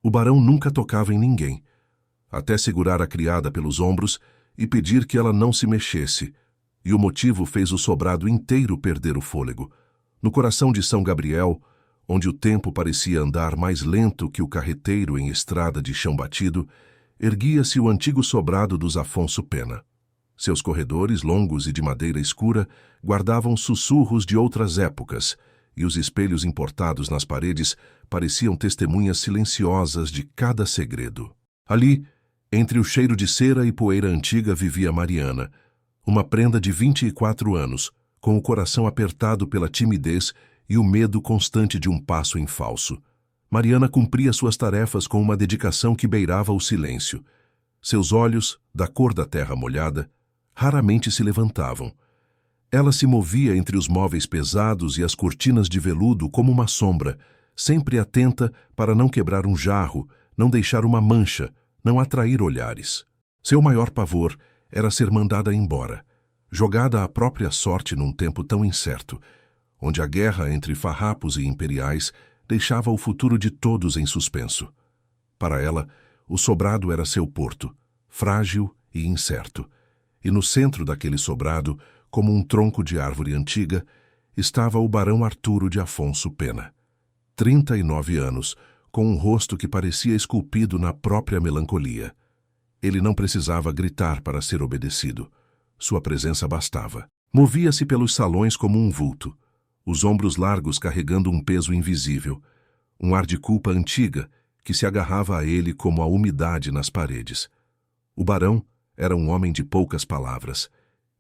O barão nunca tocava em ninguém, até segurar a criada pelos ombros e pedir que ela não se mexesse, e o motivo fez o sobrado inteiro perder o fôlego. No coração de São Gabriel, onde o tempo parecia andar mais lento que o carreteiro em estrada de chão batido, erguia-se o antigo sobrado dos Afonso Pena. Seus corredores, longos e de madeira escura, guardavam sussurros de outras épocas, e os espelhos importados nas paredes pareciam testemunhas silenciosas de cada segredo. Ali, entre o cheiro de cera e poeira antiga, vivia Mariana, uma prenda de 24 anos, com o coração apertado pela timidez e o medo constante de um passo em falso. Mariana cumpria suas tarefas com uma dedicação que beirava o silêncio. Seus olhos, da cor da terra molhada, raramente se levantavam. Ela se movia entre os móveis pesados e as cortinas de veludo como uma sombra, sempre atenta para não quebrar um jarro, não deixar uma mancha, não atrair olhares. Seu maior pavor era ser mandada embora, jogada à própria sorte num tempo tão incerto, onde a guerra entre farrapos e imperiais deixava o futuro de todos em suspenso. Para ela, o sobrado era seu porto, frágil e incerto, e no centro daquele sobrado, como um tronco de árvore antiga, estava o barão Arturo de Afonso Pena. 39 anos, com um rosto que parecia esculpido na própria melancolia. Ele não precisava gritar para ser obedecido. Sua presença bastava. Movia-se pelos salões como um vulto, os ombros largos carregando um peso invisível, um ar de culpa antiga que se agarrava a ele como a umidade nas paredes. O barão era um homem de poucas palavras,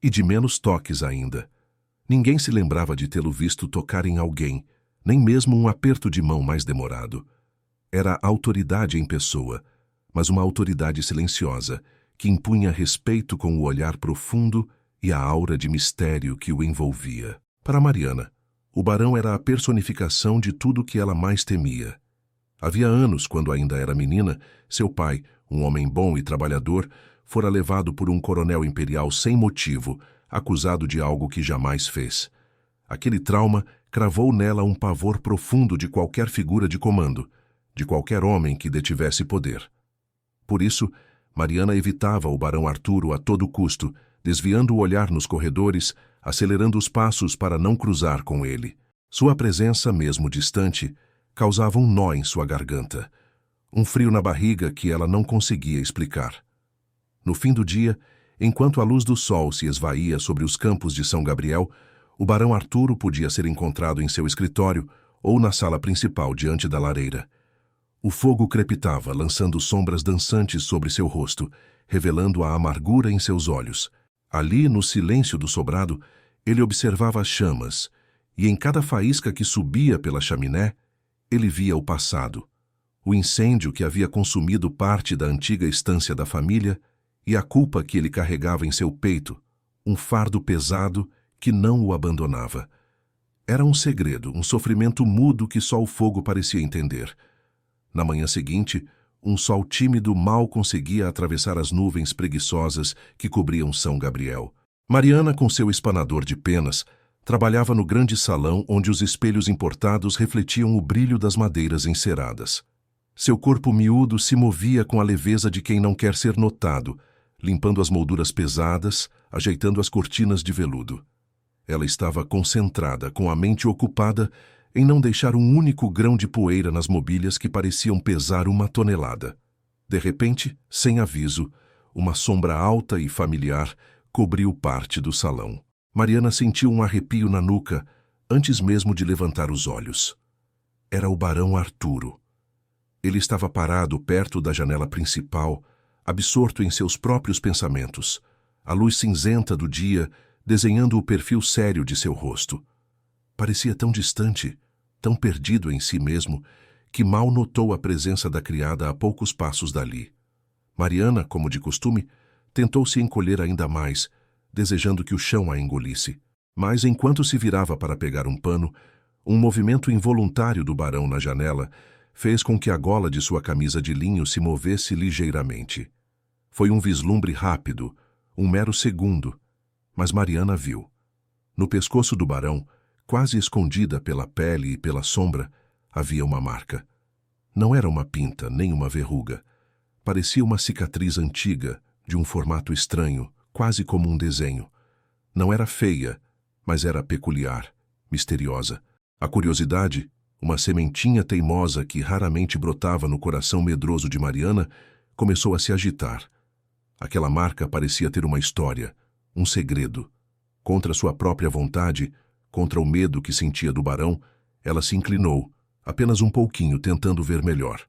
e de menos toques ainda. Ninguém se lembrava de tê-lo visto tocar em alguém, nem mesmo um aperto de mão mais demorado. Era autoridade em pessoa, mas uma autoridade silenciosa, que impunha respeito com o olhar profundo e a aura de mistério que o envolvia. Para Mariana, o barão era a personificação de tudo que ela mais temia. Havia anos, quando ainda era menina, seu pai, um homem bom e trabalhador, fora levado por um coronel imperial sem motivo, acusado de algo que jamais fez. Aquele trauma cravou nela um pavor profundo de qualquer figura de comando, de qualquer homem que detivesse poder. Por isso, Mariana evitava o barão Arturo a todo custo, desviando o olhar nos corredores, acelerando os passos para não cruzar com ele. Sua presença, mesmo distante, causava um nó em sua garganta, um frio na barriga que ela não conseguia explicar. No fim do dia, enquanto a luz do sol se esvaía sobre os campos de São Gabriel, o barão Arturo podia ser encontrado em seu escritório ou na sala principal diante da lareira. O fogo crepitava, lançando sombras dançantes sobre seu rosto, revelando a amargura em seus olhos. Ali, no silêncio do sobrado, ele observava as chamas, e em cada faísca que subia pela chaminé, ele via o passado, o incêndio que havia consumido parte da antiga estância da família e a culpa que ele carregava em seu peito, um fardo pesado que não o abandonava. Era um segredo, um sofrimento mudo que só o fogo parecia entender. Na manhã seguinte, um sol tímido mal conseguia atravessar as nuvens preguiçosas que cobriam São Gabriel. Mariana, com seu espanador de penas, trabalhava no grande salão onde os espelhos importados refletiam o brilho das madeiras enceradas. Seu corpo miúdo se movia com a leveza de quem não quer ser notado, limpando as molduras pesadas, ajeitando as cortinas de veludo. Ela estava concentrada, com a mente ocupada em não deixar um único grão de poeira nas mobílias que pareciam pesar 1 tonelada. De repente, sem aviso, uma sombra alta e familiar cobriu parte do salão. Mariana sentiu um arrepio na nuca antes mesmo de levantar os olhos. Era o barão Arturo. Ele estava parado perto da janela principal, absorto em seus próprios pensamentos, a luz cinzenta do dia desenhando o perfil sério de seu rosto. Parecia tão distante, tão perdido em si mesmo, que mal notou a presença da criada a poucos passos dali. Mariana, como de costume, tentou se encolher ainda mais, desejando que o chão a engolisse. Mas, enquanto se virava para pegar um pano, um movimento involuntário do barão na janela fez com que a gola de sua camisa de linho se movesse ligeiramente. Foi um vislumbre rápido, um mero segundo, mas Mariana viu. No pescoço do barão, quase escondida pela pele e pela sombra, havia uma marca. Não era uma pinta, nem uma verruga. Parecia uma cicatriz antiga, de um formato estranho, quase como um desenho. Não era feia, mas era peculiar, misteriosa. A curiosidade, uma sementinha teimosa que raramente brotava no coração medroso de Mariana, começou a se agitar. Aquela marca parecia ter uma história, um segredo. Contra sua própria vontade, contra o medo que sentia do barão, ela se inclinou, apenas um pouquinho, tentando ver melhor.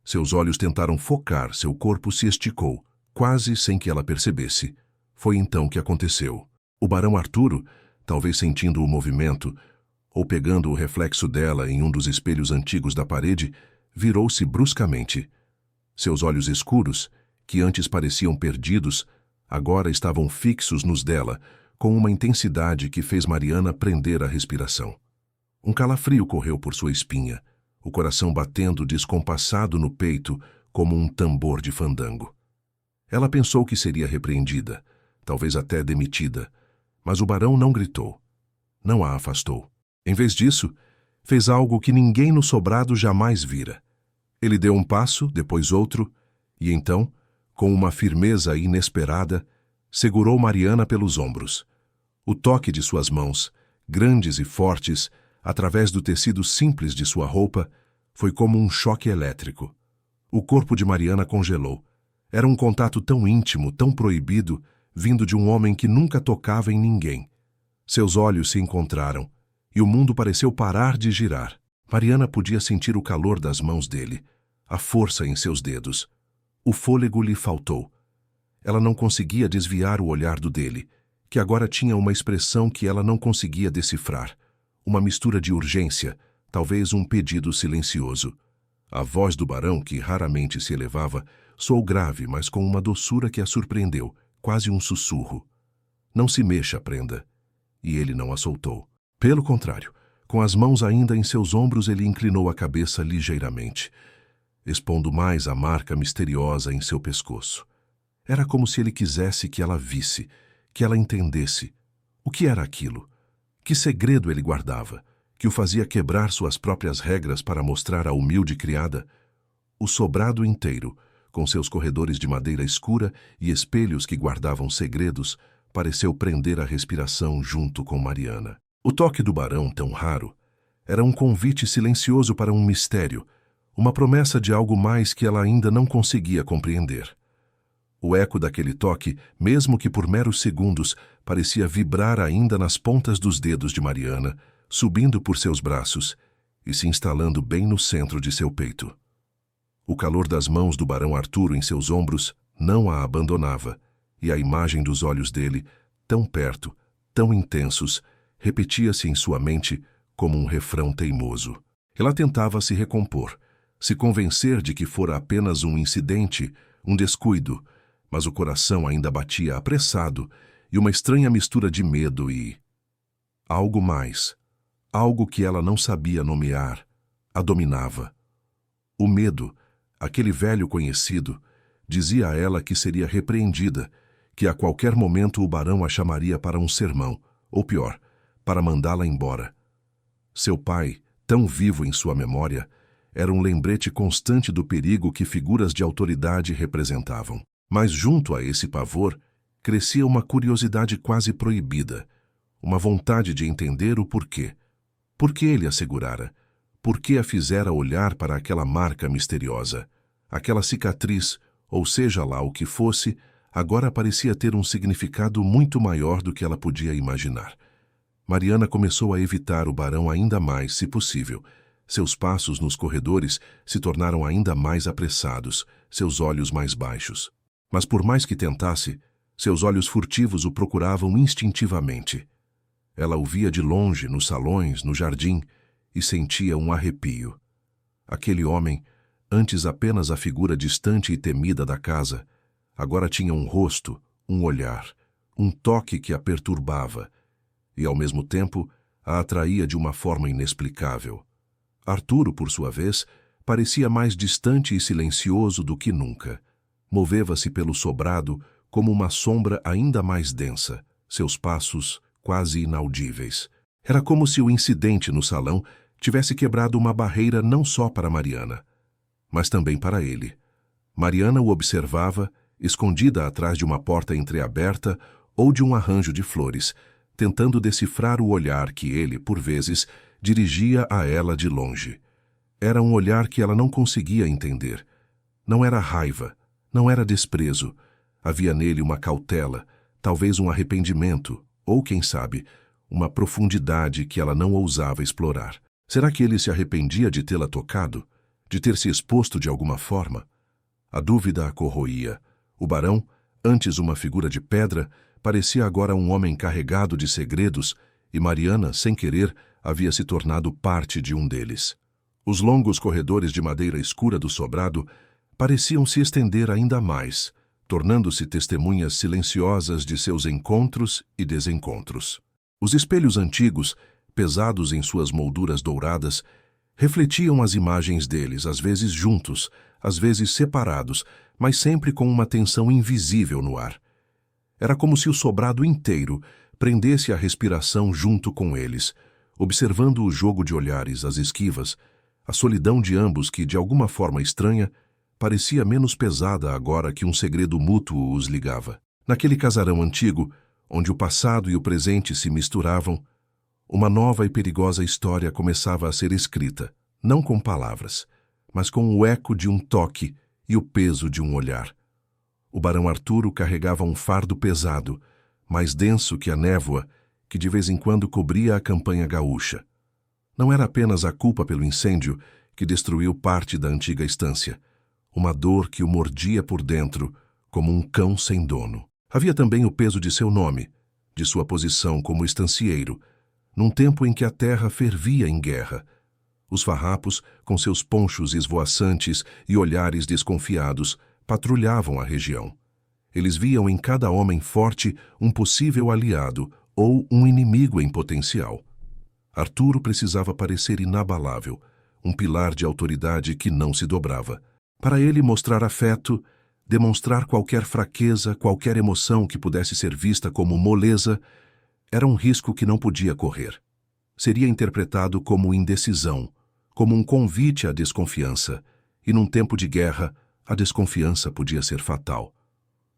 Seus olhos tentaram focar, seu corpo se esticou, quase sem que ela percebesse. Foi então que aconteceu. O barão Arturo, talvez sentindo o movimento, ou pegando o reflexo dela em um dos espelhos antigos da parede, virou-se bruscamente. Seus olhos escuros, que antes pareciam perdidos, agora estavam fixos nos dela, com uma intensidade que fez Mariana prender a respiração. Um calafrio correu por sua espinha, o coração batendo descompassado no peito como um tambor de fandango. Ela pensou que seria repreendida, talvez até demitida, mas o barão não gritou, não a afastou. Em vez disso, fez algo que ninguém no sobrado jamais vira. Ele deu um passo, depois outro, e então, com uma firmeza inesperada, segurou Mariana pelos ombros. O toque de suas mãos, grandes e fortes, através do tecido simples de sua roupa, foi como um choque elétrico. O corpo de Mariana congelou. Era um contato tão íntimo, tão proibido, vindo de um homem que nunca tocava em ninguém. Seus olhos se encontraram, e o mundo pareceu parar de girar. Mariana podia sentir o calor das mãos dele, a força em seus dedos. O fôlego lhe faltou. Ela não conseguia desviar o olhar do dele, que agora tinha uma expressão que ela não conseguia decifrar. Uma mistura de urgência, talvez um pedido silencioso. A voz do barão, que raramente se elevava, soou grave, mas com uma doçura que a surpreendeu, quase um sussurro. Não se mexa, prenda. E ele não a soltou. Pelo contrário, com as mãos ainda em seus ombros, ele inclinou a cabeça ligeiramente, expondo mais a marca misteriosa em seu pescoço. Era como se ele quisesse que ela visse, que ela entendesse. O que era aquilo? Que segredo ele guardava, que o fazia quebrar suas próprias regras para mostrar à humilde criada? O sobrado inteiro, com seus corredores de madeira escura e espelhos que guardavam segredos, pareceu prender a respiração junto com Mariana. O toque do barão, tão raro, era um convite silencioso para um mistério, uma promessa de algo mais que ela ainda não conseguia compreender. O eco daquele toque, mesmo que por meros segundos, parecia vibrar ainda nas pontas dos dedos de Mariana, subindo por seus braços e se instalando bem no centro de seu peito. O calor das mãos do barão Arturo em seus ombros não a abandonava, e a imagem dos olhos dele, tão perto, tão intensos, repetia-se em sua mente como um refrão teimoso. Ela tentava se recompor, se convencer de que fora apenas um incidente, um descuido, mas o coração ainda batia apressado e uma estranha mistura de medo e algo mais, algo que ela não sabia nomear, a dominava. O medo, aquele velho conhecido, dizia a ela que seria repreendida, que a qualquer momento o barão a chamaria para um sermão, ou pior, para mandá-la embora. Seu pai, tão vivo em sua memória, era um lembrete constante do perigo que figuras de autoridade representavam. Mas junto a esse pavor, crescia uma curiosidade quase proibida, uma vontade de entender o porquê. Por que ele a segurara? Por que a fizera olhar para aquela marca misteriosa? Aquela cicatriz, ou seja lá o que fosse, agora parecia ter um significado muito maior do que ela podia imaginar. Mariana começou a evitar o barão ainda mais, se possível. Seus passos nos corredores se tornaram ainda mais apressados, seus olhos mais baixos. Mas por mais que tentasse, seus olhos furtivos o procuravam instintivamente. Ela o via de longe, nos salões, no jardim, e sentia um arrepio. Aquele homem, antes apenas a figura distante e temida da casa, agora tinha um rosto, um olhar, um toque que a perturbava, e ao mesmo tempo a atraía de uma forma inexplicável. Arturo, por sua vez, parecia mais distante e silencioso do que nunca. Moveva-se pelo sobrado como uma sombra ainda mais densa, seus passos quase inaudíveis. Era como se o incidente no salão tivesse quebrado uma barreira não só para Mariana, mas também para ele. Mariana o observava, escondida atrás de uma porta entreaberta ou de um arranjo de flores, tentando decifrar o olhar que ele, por vezes, dirigia a ela de longe. Era um olhar que ela não conseguia entender. Não era raiva, não era desprezo. Havia nele uma cautela, talvez um arrependimento, ou, quem sabe, uma profundidade que ela não ousava explorar. Será que ele se arrependia de tê-la tocado? De ter se exposto de alguma forma? A dúvida a corroía. O barão, antes uma figura de pedra, parecia agora um homem carregado de segredos, e Mariana, sem querer, havia se tornado parte de um deles. Os longos corredores de madeira escura do sobrado pareciam se estender ainda mais, tornando-se testemunhas silenciosas de seus encontros e desencontros. Os espelhos antigos, pesados em suas molduras douradas, refletiam as imagens deles, às vezes juntos, às vezes separados, mas sempre com uma tensão invisível no ar. Era como se o sobrado inteiro prendesse a respiração junto com eles, observando o jogo de olhares, as esquivas, a solidão de ambos que, de alguma forma estranha, parecia menos pesada agora que um segredo mútuo os ligava. Naquele casarão antigo, onde o passado e o presente se misturavam, uma nova e perigosa história começava a ser escrita, não com palavras, mas com o eco de um toque e o peso de um olhar. O barão Arturo carregava um fardo pesado, mais denso que a névoa, que de vez em quando cobria a campanha gaúcha. Não era apenas a culpa pelo incêndio que destruiu parte da antiga estância, uma dor que o mordia por dentro, como um cão sem dono. Havia também o peso de seu nome, de sua posição como estancieiro, num tempo em que a terra fervia em guerra. Os farrapos, com seus ponchos esvoaçantes e olhares desconfiados, patrulhavam a região. Eles viam em cada homem forte um possível aliado ou um inimigo em potencial. Arturo precisava parecer inabalável, um pilar de autoridade que não se dobrava. Para ele, mostrar afeto, demonstrar qualquer fraqueza, qualquer emoção que pudesse ser vista como moleza, era um risco que não podia correr. Seria interpretado como indecisão, como um convite à desconfiança, e num tempo de guerra, a desconfiança podia ser fatal.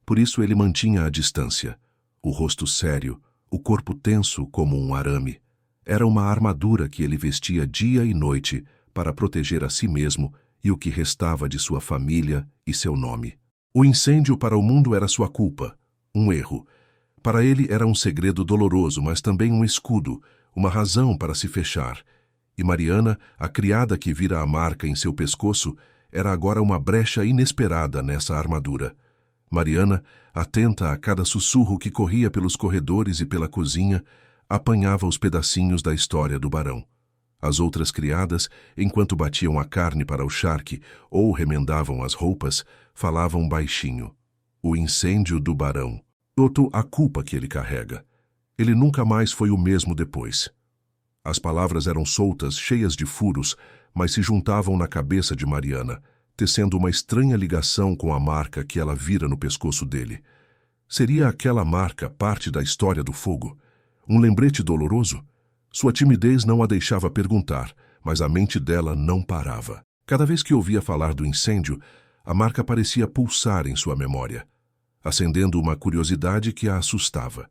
Por isso ele mantinha a distância, o rosto sério, o corpo tenso como um arame. Era uma armadura que ele vestia dia e noite para proteger a si mesmo e o que restava de sua família e seu nome. O incêndio para o mundo era sua culpa, um erro. Para ele era um segredo doloroso, mas também um escudo, uma razão para se fechar. E Mariana, a criada que vira a marca em seu pescoço, era agora uma brecha inesperada nessa armadura. Mariana, atenta a cada sussurro que corria pelos corredores e pela cozinha, apanhava os pedacinhos da história do barão. As outras criadas, enquanto batiam a carne para o charque ou remendavam as roupas, falavam baixinho. O incêndio do barão. Notou a culpa que ele carrega. Ele nunca mais foi o mesmo depois. As palavras eram soltas, cheias de furos, mas se juntavam na cabeça de Mariana, tecendo uma estranha ligação com a marca que ela vira no pescoço dele. Seria aquela marca parte da história do fogo? Um lembrete doloroso? Sua timidez não a deixava perguntar, mas a mente dela não parava. Cada vez que ouvia falar do incêndio, a marca parecia pulsar em sua memória, acendendo uma curiosidade que a assustava.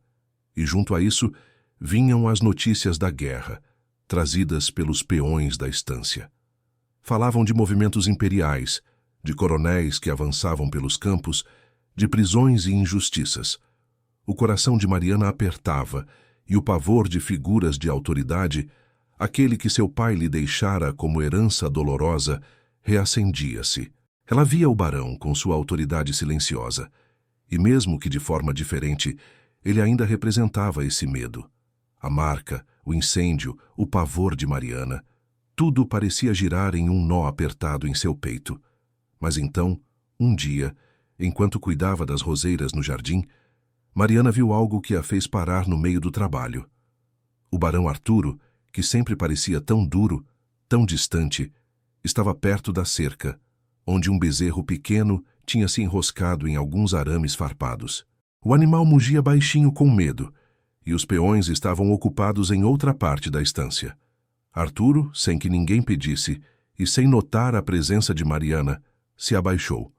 E junto a isso, vinham as notícias da guerra, trazidas pelos peões da estância. Falavam de movimentos imperiais, de coronéis que avançavam pelos campos, de prisões e injustiças. O coração de Mariana apertava, e o pavor de figuras de autoridade, aquele que seu pai lhe deixara como herança dolorosa, reacendia-se. Ela via o barão com sua autoridade silenciosa, e mesmo que de forma diferente, ele ainda representava esse medo. A marca, o incêndio, o pavor de Mariana, tudo parecia girar em um nó apertado em seu peito. Mas então, um dia, enquanto cuidava das roseiras no jardim, Mariana viu algo que a fez parar no meio do trabalho. O barão Arturo, que sempre parecia tão duro, tão distante, estava perto da cerca, onde um bezerro pequeno tinha se enroscado em alguns arames farpados. O animal mugia baixinho com medo, e os peões estavam ocupados em outra parte da estância. Arturo, sem que ninguém pedisse, e, sem notar a presença de Mariana, se abaixou.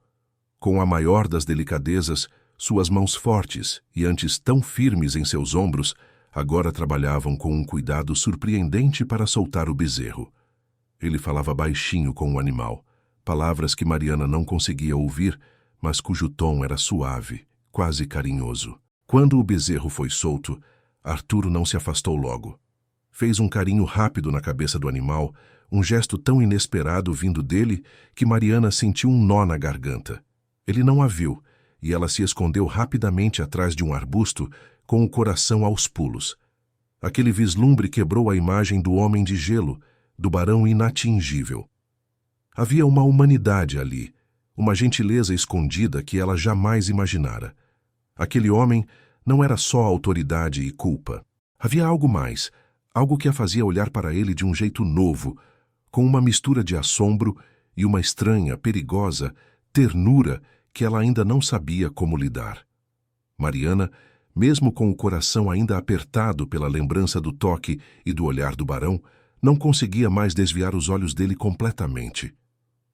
Com a maior das delicadezas, suas mãos fortes e antes tão firmes em seus ombros, agora trabalhavam com um cuidado surpreendente para soltar o bezerro. Ele falava baixinho com o animal, palavras que Mariana não conseguia ouvir, mas cujo tom era suave, quase carinhoso. Quando o bezerro foi solto, Arturo não se afastou logo. Fez um carinho rápido na cabeça do animal, um gesto tão inesperado vindo dele que Mariana sentiu um nó na garganta. Ele não a viu, e ela se escondeu rapidamente atrás de um arbusto, com o coração aos pulos. Aquele vislumbre quebrou a imagem do homem de gelo, do barão inatingível. Havia uma humanidade ali, uma gentileza escondida que ela jamais imaginara. Aquele homem não era só autoridade e culpa. Havia algo mais, algo que a fazia olhar para ele de um jeito novo, com uma mistura de assombro e uma estranha, perigosa ternura que ela ainda não sabia como lidar. Mariana, mesmo com o coração ainda apertado pela lembrança do toque e do olhar do barão, não conseguia mais desviar os olhos dele completamente.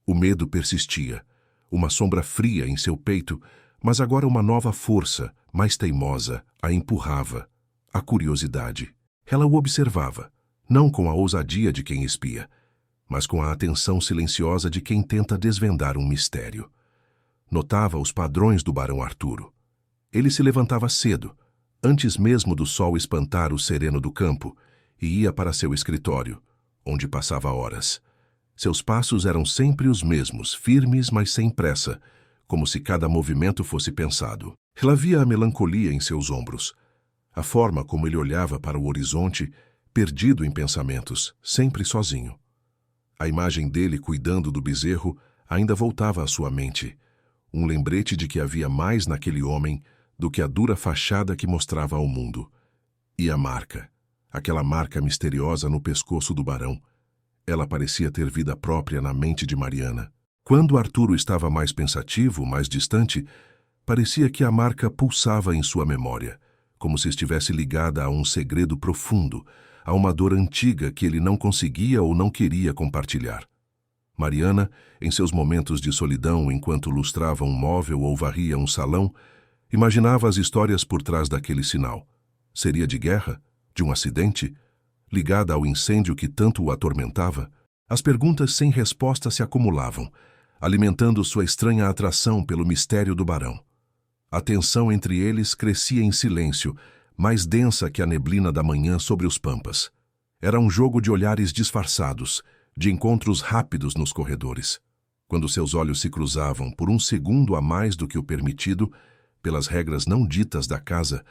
O medo persistia, uma sombra fria em seu peito, mas agora uma nova força, mais teimosa, a empurrava, a curiosidade. Ela o observava, não com a ousadia de quem espia, mas com a atenção silenciosa de quem tenta desvendar um mistério. Notava os padrões do barão Arturo. Ele se levantava cedo, antes mesmo do sol espantar o sereno do campo, e ia para seu escritório, onde passava horas. Seus passos eram sempre os mesmos, firmes, mas sem pressa, como se cada movimento fosse pensado. Ela via a melancolia em seus ombros, a forma como ele olhava para o horizonte, perdido em pensamentos, sempre sozinho. A imagem dele cuidando do bezerro ainda voltava à sua mente, um lembrete de que havia mais naquele homem do que a dura fachada que mostrava ao mundo. E a marca, aquela marca misteriosa no pescoço do barão. Ela parecia ter vida própria na mente de Mariana. Quando Arturo estava mais pensativo, mais distante, parecia que a marca pulsava em sua memória, como se estivesse ligada a um segredo profundo, a uma dor antiga que ele não conseguia ou não queria compartilhar. Mariana, em seus momentos de solidão enquanto lustrava um móvel ou varria um salão, imaginava as histórias por trás daquele sinal. Seria de guerra? De um acidente? Ligada ao incêndio que tanto o atormentava? As perguntas sem resposta se acumulavam, alimentando sua estranha atração pelo mistério do barão. A tensão entre eles crescia em silêncio, mais densa que a neblina da manhã sobre os pampas. Era um jogo de olhares disfarçados, de encontros rápidos nos corredores. Quando seus olhos se cruzavam por um segundo a mais do que o permitido, pelas regras não ditas da casa,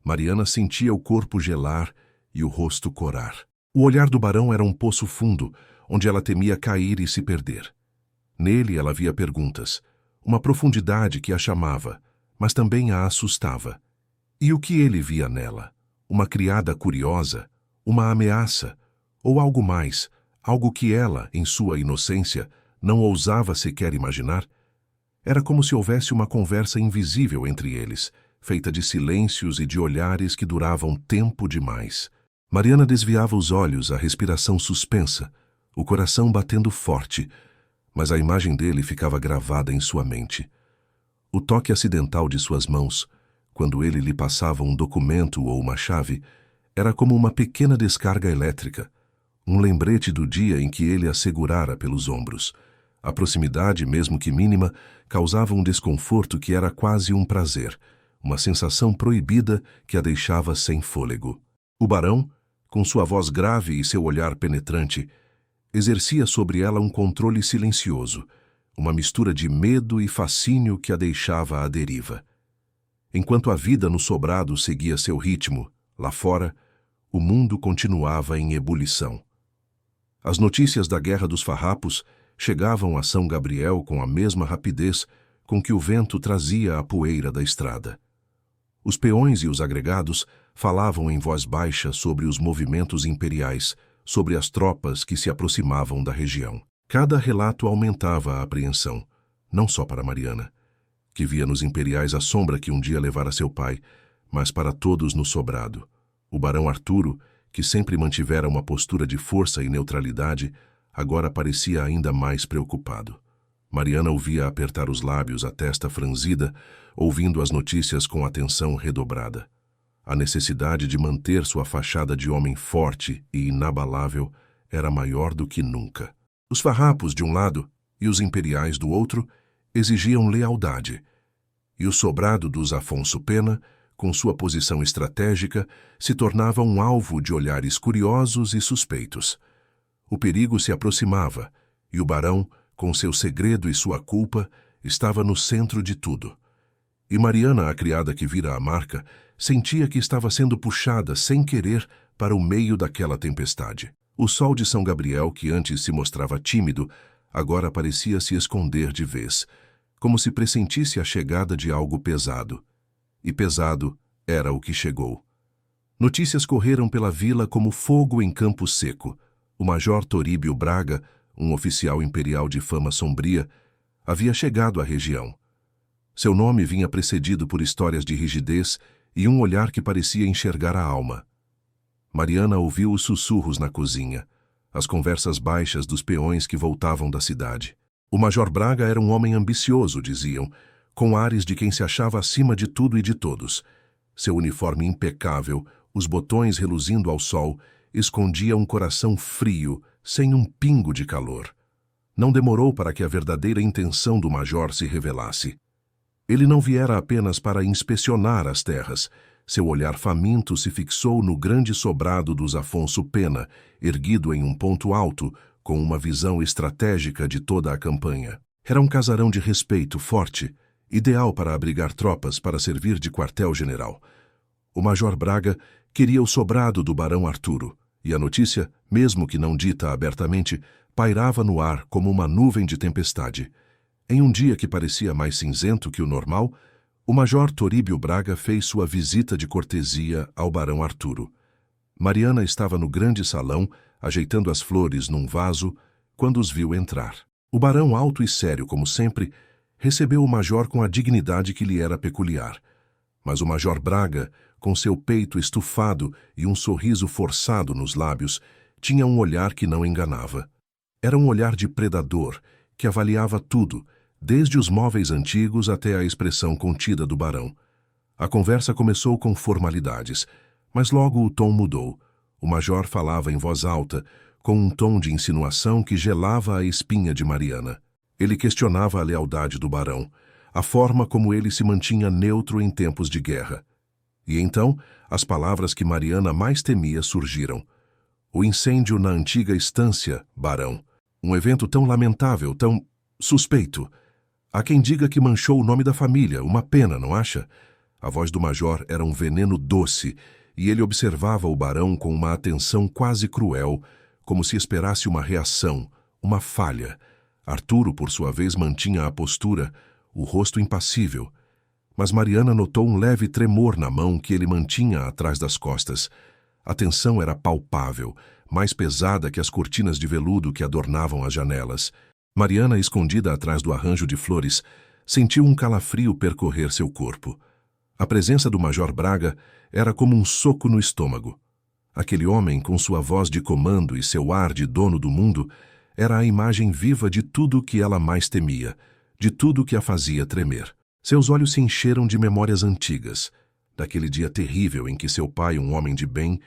Mariana sentia o corpo gelar e o rosto corar. O olhar do barão era um poço fundo, onde ela temia cair e se perder. Nele ela via perguntas, uma profundidade que a chamava, mas também a assustava. E o que ele via nela? Uma criada curiosa? Uma ameaça? Ou algo mais, algo que ela, em sua inocência, não ousava sequer imaginar? Era como se houvesse uma conversa invisível entre eles, feita de silêncios e de olhares que duravam tempo demais. Mariana desviava os olhos, a respiração suspensa, o coração batendo forte, mas a imagem dele ficava gravada em sua mente. O toque acidental de suas mãos, quando ele lhe passava um documento ou uma chave, era como uma pequena descarga elétrica, um lembrete do dia em que ele a segurara pelos ombros. A proximidade, mesmo que mínima, causava um desconforto que era quase um prazer, uma sensação proibida que a deixava sem fôlego. O barão, com sua voz grave e seu olhar penetrante, exercia sobre ela um controle silencioso, uma mistura de medo e fascínio que a deixava à deriva. Enquanto a vida no sobrado seguia seu ritmo, lá fora, o mundo continuava em ebulição. As notícias da Guerra dos Farrapos chegavam a São Gabriel com a mesma rapidez com que o vento trazia a poeira da estrada. Os peões e os agregados falavam em voz baixa sobre os movimentos imperiais, sobre as tropas que se aproximavam da região. Cada relato aumentava a apreensão, não só para Mariana, que via nos imperiais a sombra que um dia levara seu pai, mas para todos no sobrado. O barão Arturo, que sempre mantivera uma postura de força e neutralidade, agora parecia ainda mais preocupado. Mariana o via apertar os lábios, a testa franzida, ouvindo as notícias com atenção redobrada. A necessidade de manter sua fachada de homem forte e inabalável era maior do que nunca. Os farrapos de um lado e os imperiais do outro exigiam lealdade, e o sobrado dos Afonso Pena, com sua posição estratégica, se tornava um alvo de olhares curiosos e suspeitos. O perigo se aproximava, e o barão, com seu segredo e sua culpa, estava no centro de tudo. E Mariana, a criada que vira a marca, sentia que estava sendo puxada sem querer para o meio daquela tempestade. O sol de São Gabriel, que antes se mostrava tímido, agora parecia se esconder de vez, como se pressentisse a chegada de algo pesado. E pesado era o que chegou. Notícias correram pela vila como fogo em campo seco. O major Toríbio Braga, um oficial imperial de fama sombria, havia chegado à região. Seu nome vinha precedido por histórias de rigidez e um olhar que parecia enxergar a alma. Mariana ouviu os sussurros na cozinha, as conversas baixas dos peões que voltavam da cidade. O major Braga era um homem ambicioso, diziam, com ares de quem se achava acima de tudo e de todos. Seu uniforme impecável, os botões reluzindo ao sol, escondia um coração frio, sem um pingo de calor. Não demorou para que a verdadeira intenção do major se revelasse. Ele não viera apenas para inspecionar as terras. Seu olhar faminto se fixou no grande sobrado dos Afonso Pena, erguido em um ponto alto, com uma visão estratégica de toda a campanha. Era um casarão de respeito forte, ideal para abrigar tropas para servir de quartel-general. O major Braga queria o sobrado do barão Arturo, e a notícia, mesmo que não dita abertamente, pairava no ar como uma nuvem de tempestade. Em um dia que parecia mais cinzento que o normal, o major Toríbio Braga fez sua visita de cortesia ao barão Arturo. Mariana estava no grande salão, ajeitando as flores num vaso, quando os viu entrar. O barão, alto e sério como sempre, recebeu o major com a dignidade que lhe era peculiar. Mas o major Braga, com seu peito estufado e um sorriso forçado nos lábios, tinha um olhar que não enganava. Era um olhar de predador, que avaliava tudo, desde os móveis antigos até a expressão contida do barão. A conversa começou com formalidades, mas logo o tom mudou. O major falava em voz alta, com um tom de insinuação que gelava a espinha de Mariana. Ele questionava a lealdade do barão, a forma como ele se mantinha neutro em tempos de guerra. E então, as palavras que Mariana mais temia surgiram. O incêndio na antiga estância, barão. Um evento tão lamentável, tão suspeito. Há quem diga que manchou o nome da família, uma pena, não acha? A voz do major era um veneno doce, e ele observava o barão com uma atenção quase cruel, como se esperasse uma reação, uma falha. Arturo, por sua vez, mantinha a postura, o rosto impassível. Mas Mariana notou um leve tremor na mão que ele mantinha atrás das costas. A tensão era palpável, mais pesada que as cortinas de veludo que adornavam as janelas. Mariana, escondida atrás do arranjo de flores, sentiu um calafrio percorrer seu corpo. A presença do major Braga era como um soco no estômago. Aquele homem, com sua voz de comando e seu ar de dono do mundo, era a imagem viva de tudo o que ela mais temia, de tudo o que a fazia tremer. Seus olhos se encheram de memórias antigas, daquele dia terrível em que seu pai, um homem de bem,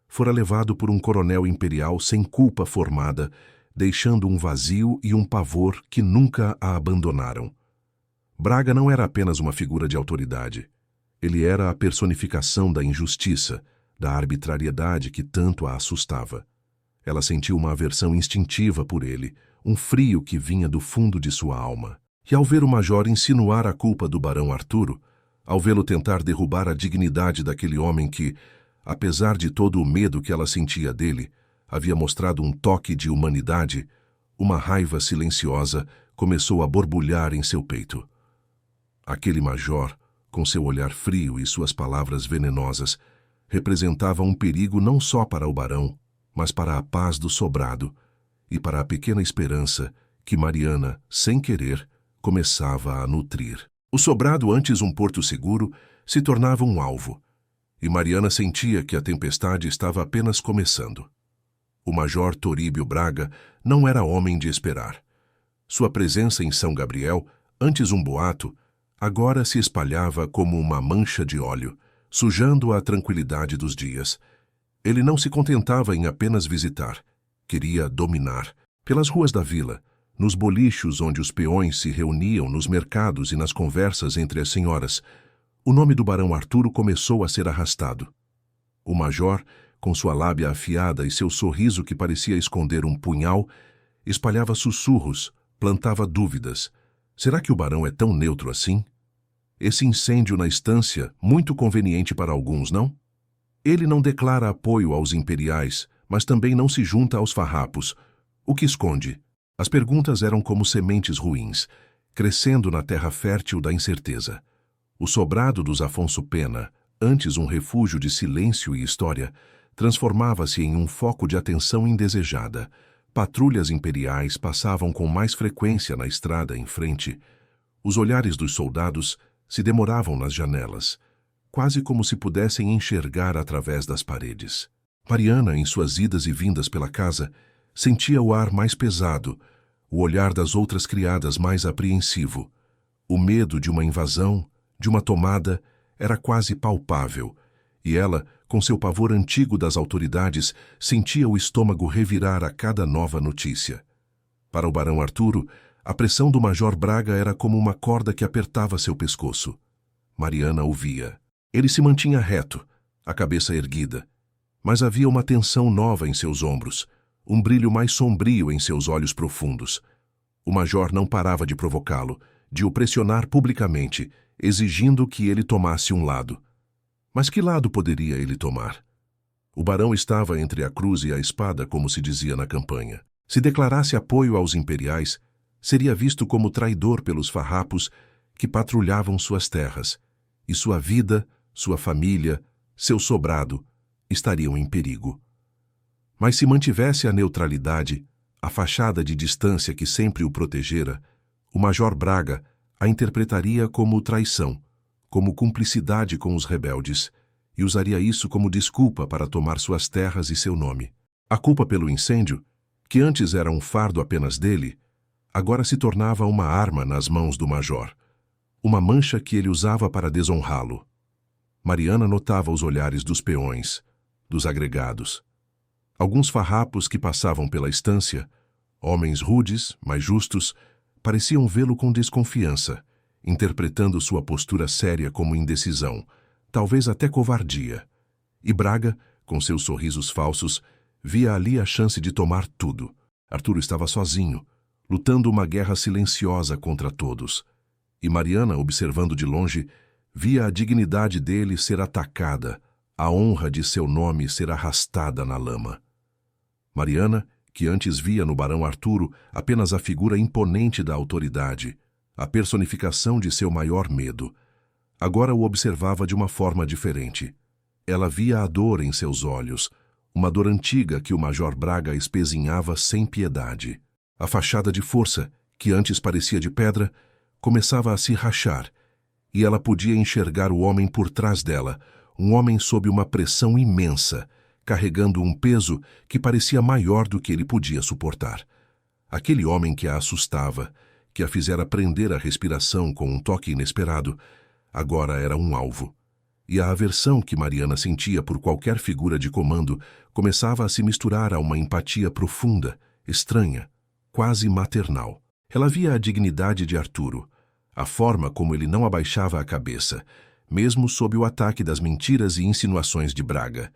fora levado por um coronel imperial sem culpa formada, deixando um vazio e um pavor que nunca a abandonaram. Braga não era apenas uma figura de autoridade. Ele era a personificação da injustiça, da arbitrariedade que tanto a assustava. Ela sentiu uma aversão instintiva por ele, um frio que vinha do fundo de sua alma. E ao ver o major insinuar a culpa do barão Arturo, ao vê-lo tentar derrubar a dignidade daquele homem que, apesar de todo o medo que ela sentia dele, havia mostrado um toque de humanidade, uma raiva silenciosa começou a borbulhar em seu peito. Aquele major, com seu olhar frio e suas palavras venenosas, representava um perigo não só para o barão, mas para a paz do sobrado e para a pequena esperança que Mariana, sem querer, começava a nutrir. O sobrado, antes um porto seguro, se tornava um alvo, e Mariana sentia que a tempestade estava apenas começando. O major Toríbio Braga não era homem de esperar. Sua presença em São Gabriel, antes um boato, agora se espalhava como uma mancha de óleo, sujando a tranquilidade dos dias. Ele não se contentava em apenas visitar, queria dominar. Pelas ruas da vila, nos bolichos onde os peões se reuniam, nos mercados e nas conversas entre as senhoras, o nome do barão Arturo começou a ser arrastado. O major, com sua lábia afiada e seu sorriso que parecia esconder um punhal, espalhava sussurros, plantava dúvidas. Será que o barão é tão neutro assim? Esse incêndio na estância, muito conveniente para alguns, não? Ele não declara apoio aos imperiais, mas também não se junta aos farrapos. O que esconde? As perguntas eram como sementes ruins, crescendo na terra fértil da incerteza. O sobrado dos Afonso Pena, antes um refúgio de silêncio e história, transformava-se em um foco de atenção indesejada. Patrulhas imperiais passavam com mais frequência na estrada em frente. Os olhares dos soldados se demoravam nas janelas, quase como se pudessem enxergar através das paredes. Mariana, em suas idas e vindas pela casa, sentia o ar mais pesado, o olhar das outras criadas mais apreensivo. O medo de uma invasão, de uma tomada, era quase palpável, e ela, com seu pavor antigo das autoridades, sentia o estômago revirar a cada nova notícia. Para o barão Arturo, a pressão do major Braga era como uma corda que apertava seu pescoço. Mariana ouvia. Ele se mantinha reto, a cabeça erguida, mas havia uma tensão nova em seus ombros, um brilho mais sombrio em seus olhos profundos. O major não parava de provocá-lo, de o pressionar publicamente, exigindo que ele tomasse um lado. Mas que lado poderia ele tomar? O barão estava entre a cruz e a espada, como se dizia na campanha. Se declarasse apoio aos imperiais, seria visto como traidor pelos farrapos que patrulhavam suas terras, e sua vida, sua família, seu sobrado estariam em perigo. Mas se mantivesse a neutralidade, a fachada de distância que sempre o protegera, o major Braga a interpretaria como traição, como cumplicidade com os rebeldes, e usaria isso como desculpa para tomar suas terras e seu nome. A culpa pelo incêndio, que antes era um fardo apenas dele, agora se tornava uma arma nas mãos do major, uma mancha que ele usava para desonrá-lo. Mariana notava os olhares dos peões, dos agregados. Alguns farrapos que passavam pela estância, homens rudes, mas justos, pareciam vê-lo com desconfiança, interpretando sua postura séria como indecisão, talvez até covardia. E Braga, com seus sorrisos falsos, via ali a chance de tomar tudo. Arturo estava sozinho, lutando uma guerra silenciosa contra todos. E Mariana, observando de longe, via a dignidade dele ser atacada, a honra de seu nome ser arrastada na lama. Mariana, que antes via no barão Arturo apenas a figura imponente da autoridade, a personificação de seu maior medo, agora o observava de uma forma diferente. Ela via a dor em seus olhos, uma dor antiga que o major Braga espezinhava sem piedade. A fachada de força, que antes parecia de pedra, começava a se rachar, e ela podia enxergar o homem por trás dela, um homem sob uma pressão imensa, carregando um peso que parecia maior do que ele podia suportar. Aquele homem que a assustava, que a fizera prender a respiração com um toque inesperado, agora era um alvo. E a aversão que Mariana sentia por qualquer figura de comando começava a se misturar a uma empatia profunda, estranha, quase maternal. Ela via a dignidade de Arturo, a forma como ele não abaixava a cabeça, mesmo sob o ataque das mentiras e insinuações de Braga.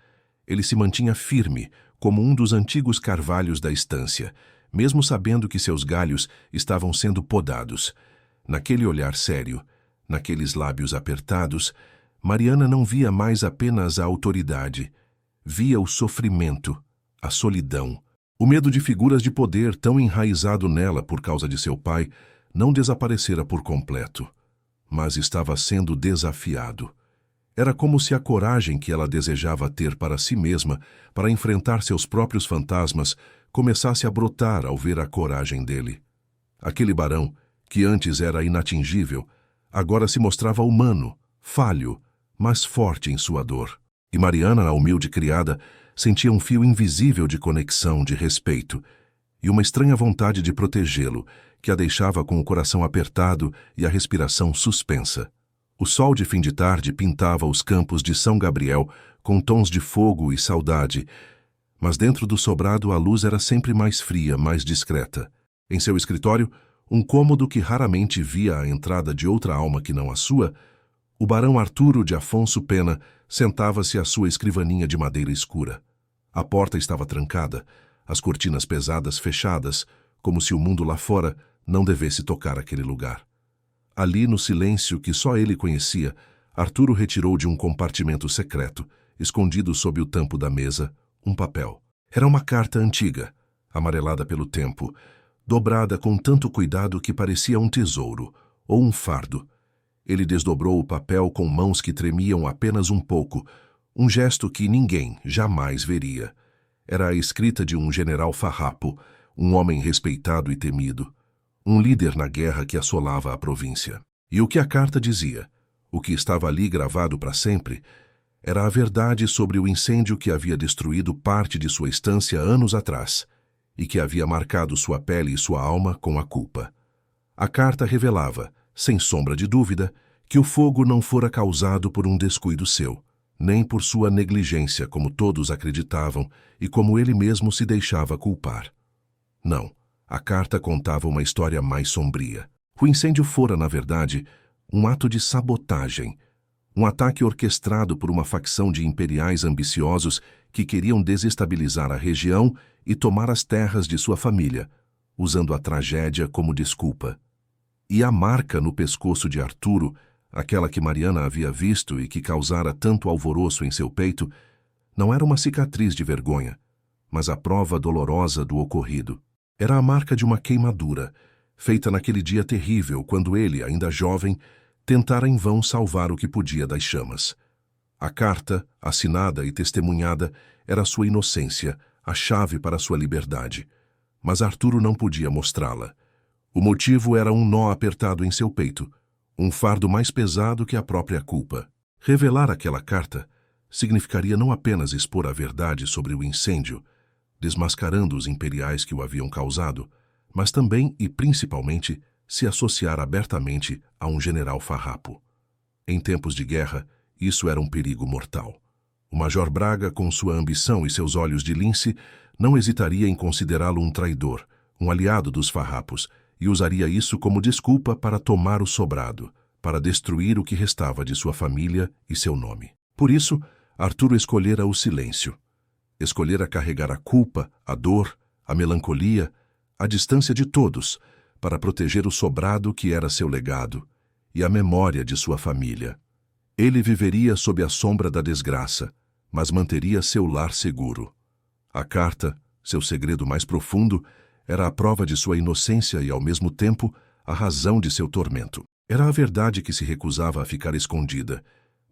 Ele se mantinha firme, como um dos antigos carvalhos da estância, mesmo sabendo que seus galhos estavam sendo podados. Naquele olhar sério, naqueles lábios apertados, Mariana não via mais apenas a autoridade. Via o sofrimento, a solidão. O medo de figuras de poder tão enraizado nela por causa de seu pai não desaparecera por completo, mas estava sendo desafiado. Era como se a coragem que ela desejava ter para si mesma, para enfrentar seus próprios fantasmas, começasse a brotar ao ver a coragem dele. Aquele barão, que antes era inatingível, agora se mostrava humano, falho, mas forte em sua dor. E Mariana, a humilde criada, sentia um fio invisível de conexão, de respeito, e uma estranha vontade de protegê-lo, que a deixava com o coração apertado e a respiração suspensa. O sol de fim de tarde pintava os campos de São Gabriel com tons de fogo e saudade, mas dentro do sobrado a luz era sempre mais fria, mais discreta. Em seu escritório, um cômodo que raramente via a entrada de outra alma que não a sua, o barão Arturo de Afonso Pena sentava-se à sua escrivaninha de madeira escura. A porta estava trancada, as cortinas pesadas fechadas, como se o mundo lá fora não devesse tocar aquele lugar. Ali, no silêncio que só ele conhecia, Arturo retirou de um compartimento secreto, escondido sob o tampo da mesa, um papel. Era uma carta antiga, amarelada pelo tempo, dobrada com tanto cuidado que parecia um tesouro, ou um fardo. Ele desdobrou o papel com mãos que tremiam apenas um pouco, um gesto que ninguém jamais veria. Era a escrita de um general farrapo, um homem respeitado e temido, um líder na guerra que assolava a província. E o que a carta dizia, o que estava ali gravado para sempre, era a verdade sobre o incêndio que havia destruído parte de sua estância anos atrás e que havia marcado sua pele e sua alma com a culpa. A carta revelava, sem sombra de dúvida, que o fogo não fora causado por um descuido seu, nem por sua negligência, como todos acreditavam e como ele mesmo se deixava culpar. Não, a carta contava uma história mais sombria. O incêndio fora, na verdade, um ato de sabotagem, um ataque orquestrado por uma facção de imperiais ambiciosos que queriam desestabilizar a região e tomar as terras de sua família, usando a tragédia como desculpa. E a marca no pescoço de Arturo, aquela que Mariana havia visto e que causara tanto alvoroço em seu peito, não era uma cicatriz de vergonha, mas a prova dolorosa do ocorrido. Era a marca de uma queimadura, feita naquele dia terrível, quando ele, ainda jovem, tentara em vão salvar o que podia das chamas. A carta, assinada e testemunhada, era sua inocência, a chave para sua liberdade. Mas Arturo não podia mostrá-la. O motivo era um nó apertado em seu peito, um fardo mais pesado que a própria culpa. Revelar aquela carta significaria não apenas expor a verdade sobre o incêndio, desmascarando os imperiais que o haviam causado, mas também e principalmente se associar abertamente a um general farrapo. Em tempos de guerra, isso era um perigo mortal. O Major Braga, com sua ambição e seus olhos de lince, não hesitaria em considerá-lo um traidor, um aliado dos farrapos, e usaria isso como desculpa para tomar o sobrado, para destruir o que restava de sua família e seu nome. Por isso, Arturo escolhera o silêncio. Escolhera carregar a culpa, a dor, a melancolia, a distância de todos, para proteger o sobrado que era seu legado e a memória de sua família. Ele viveria sob a sombra da desgraça, mas manteria seu lar seguro. A carta, seu segredo mais profundo, era a prova de sua inocência e, ao mesmo tempo, a razão de seu tormento. Era a verdade que se recusava a ficar escondida,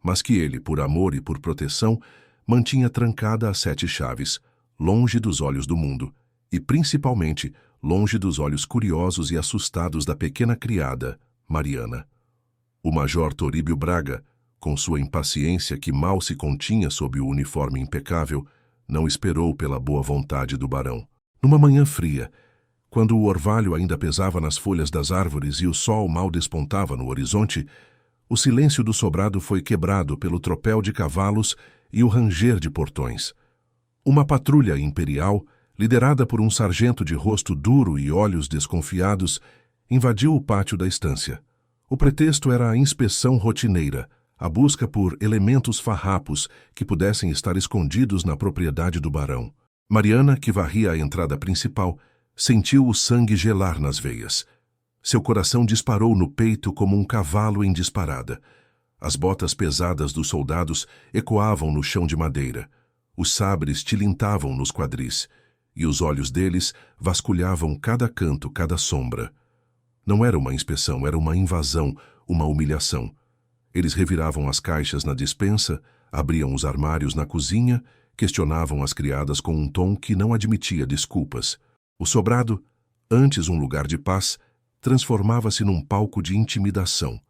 mas que ele, por amor e por proteção, mantinha trancada a 7 chaves, longe dos olhos do mundo, e principalmente longe dos olhos curiosos e assustados da pequena criada, Mariana. O Major Toríbio Braga, com sua impaciência que mal se continha sob o uniforme impecável, não esperou pela boa vontade do barão. Numa manhã fria, quando o orvalho ainda pesava nas folhas das árvores e o sol mal despontava no horizonte, o silêncio do sobrado foi quebrado pelo tropel de cavalos e o ranger de portões. Uma patrulha imperial, liderada por um sargento de rosto duro e olhos desconfiados, invadiu o pátio da estância. O pretexto era a inspeção rotineira, a busca por elementos farrapos que pudessem estar escondidos na propriedade do barão. Mariana, que varria a entrada principal, sentiu o sangue gelar nas veias. Seu coração disparou no peito como um cavalo em disparada. As botas pesadas dos soldados ecoavam no chão de madeira. Os sabres tilintavam nos quadris, e os olhos deles vasculhavam cada canto, cada sombra. Não era uma inspeção, era uma invasão, uma humilhação. Eles reviravam as caixas na despensa, abriam os armários na cozinha, questionavam as criadas com um tom que não admitia desculpas. O sobrado, antes um lugar de paz, transformava-se num palco de intimidação.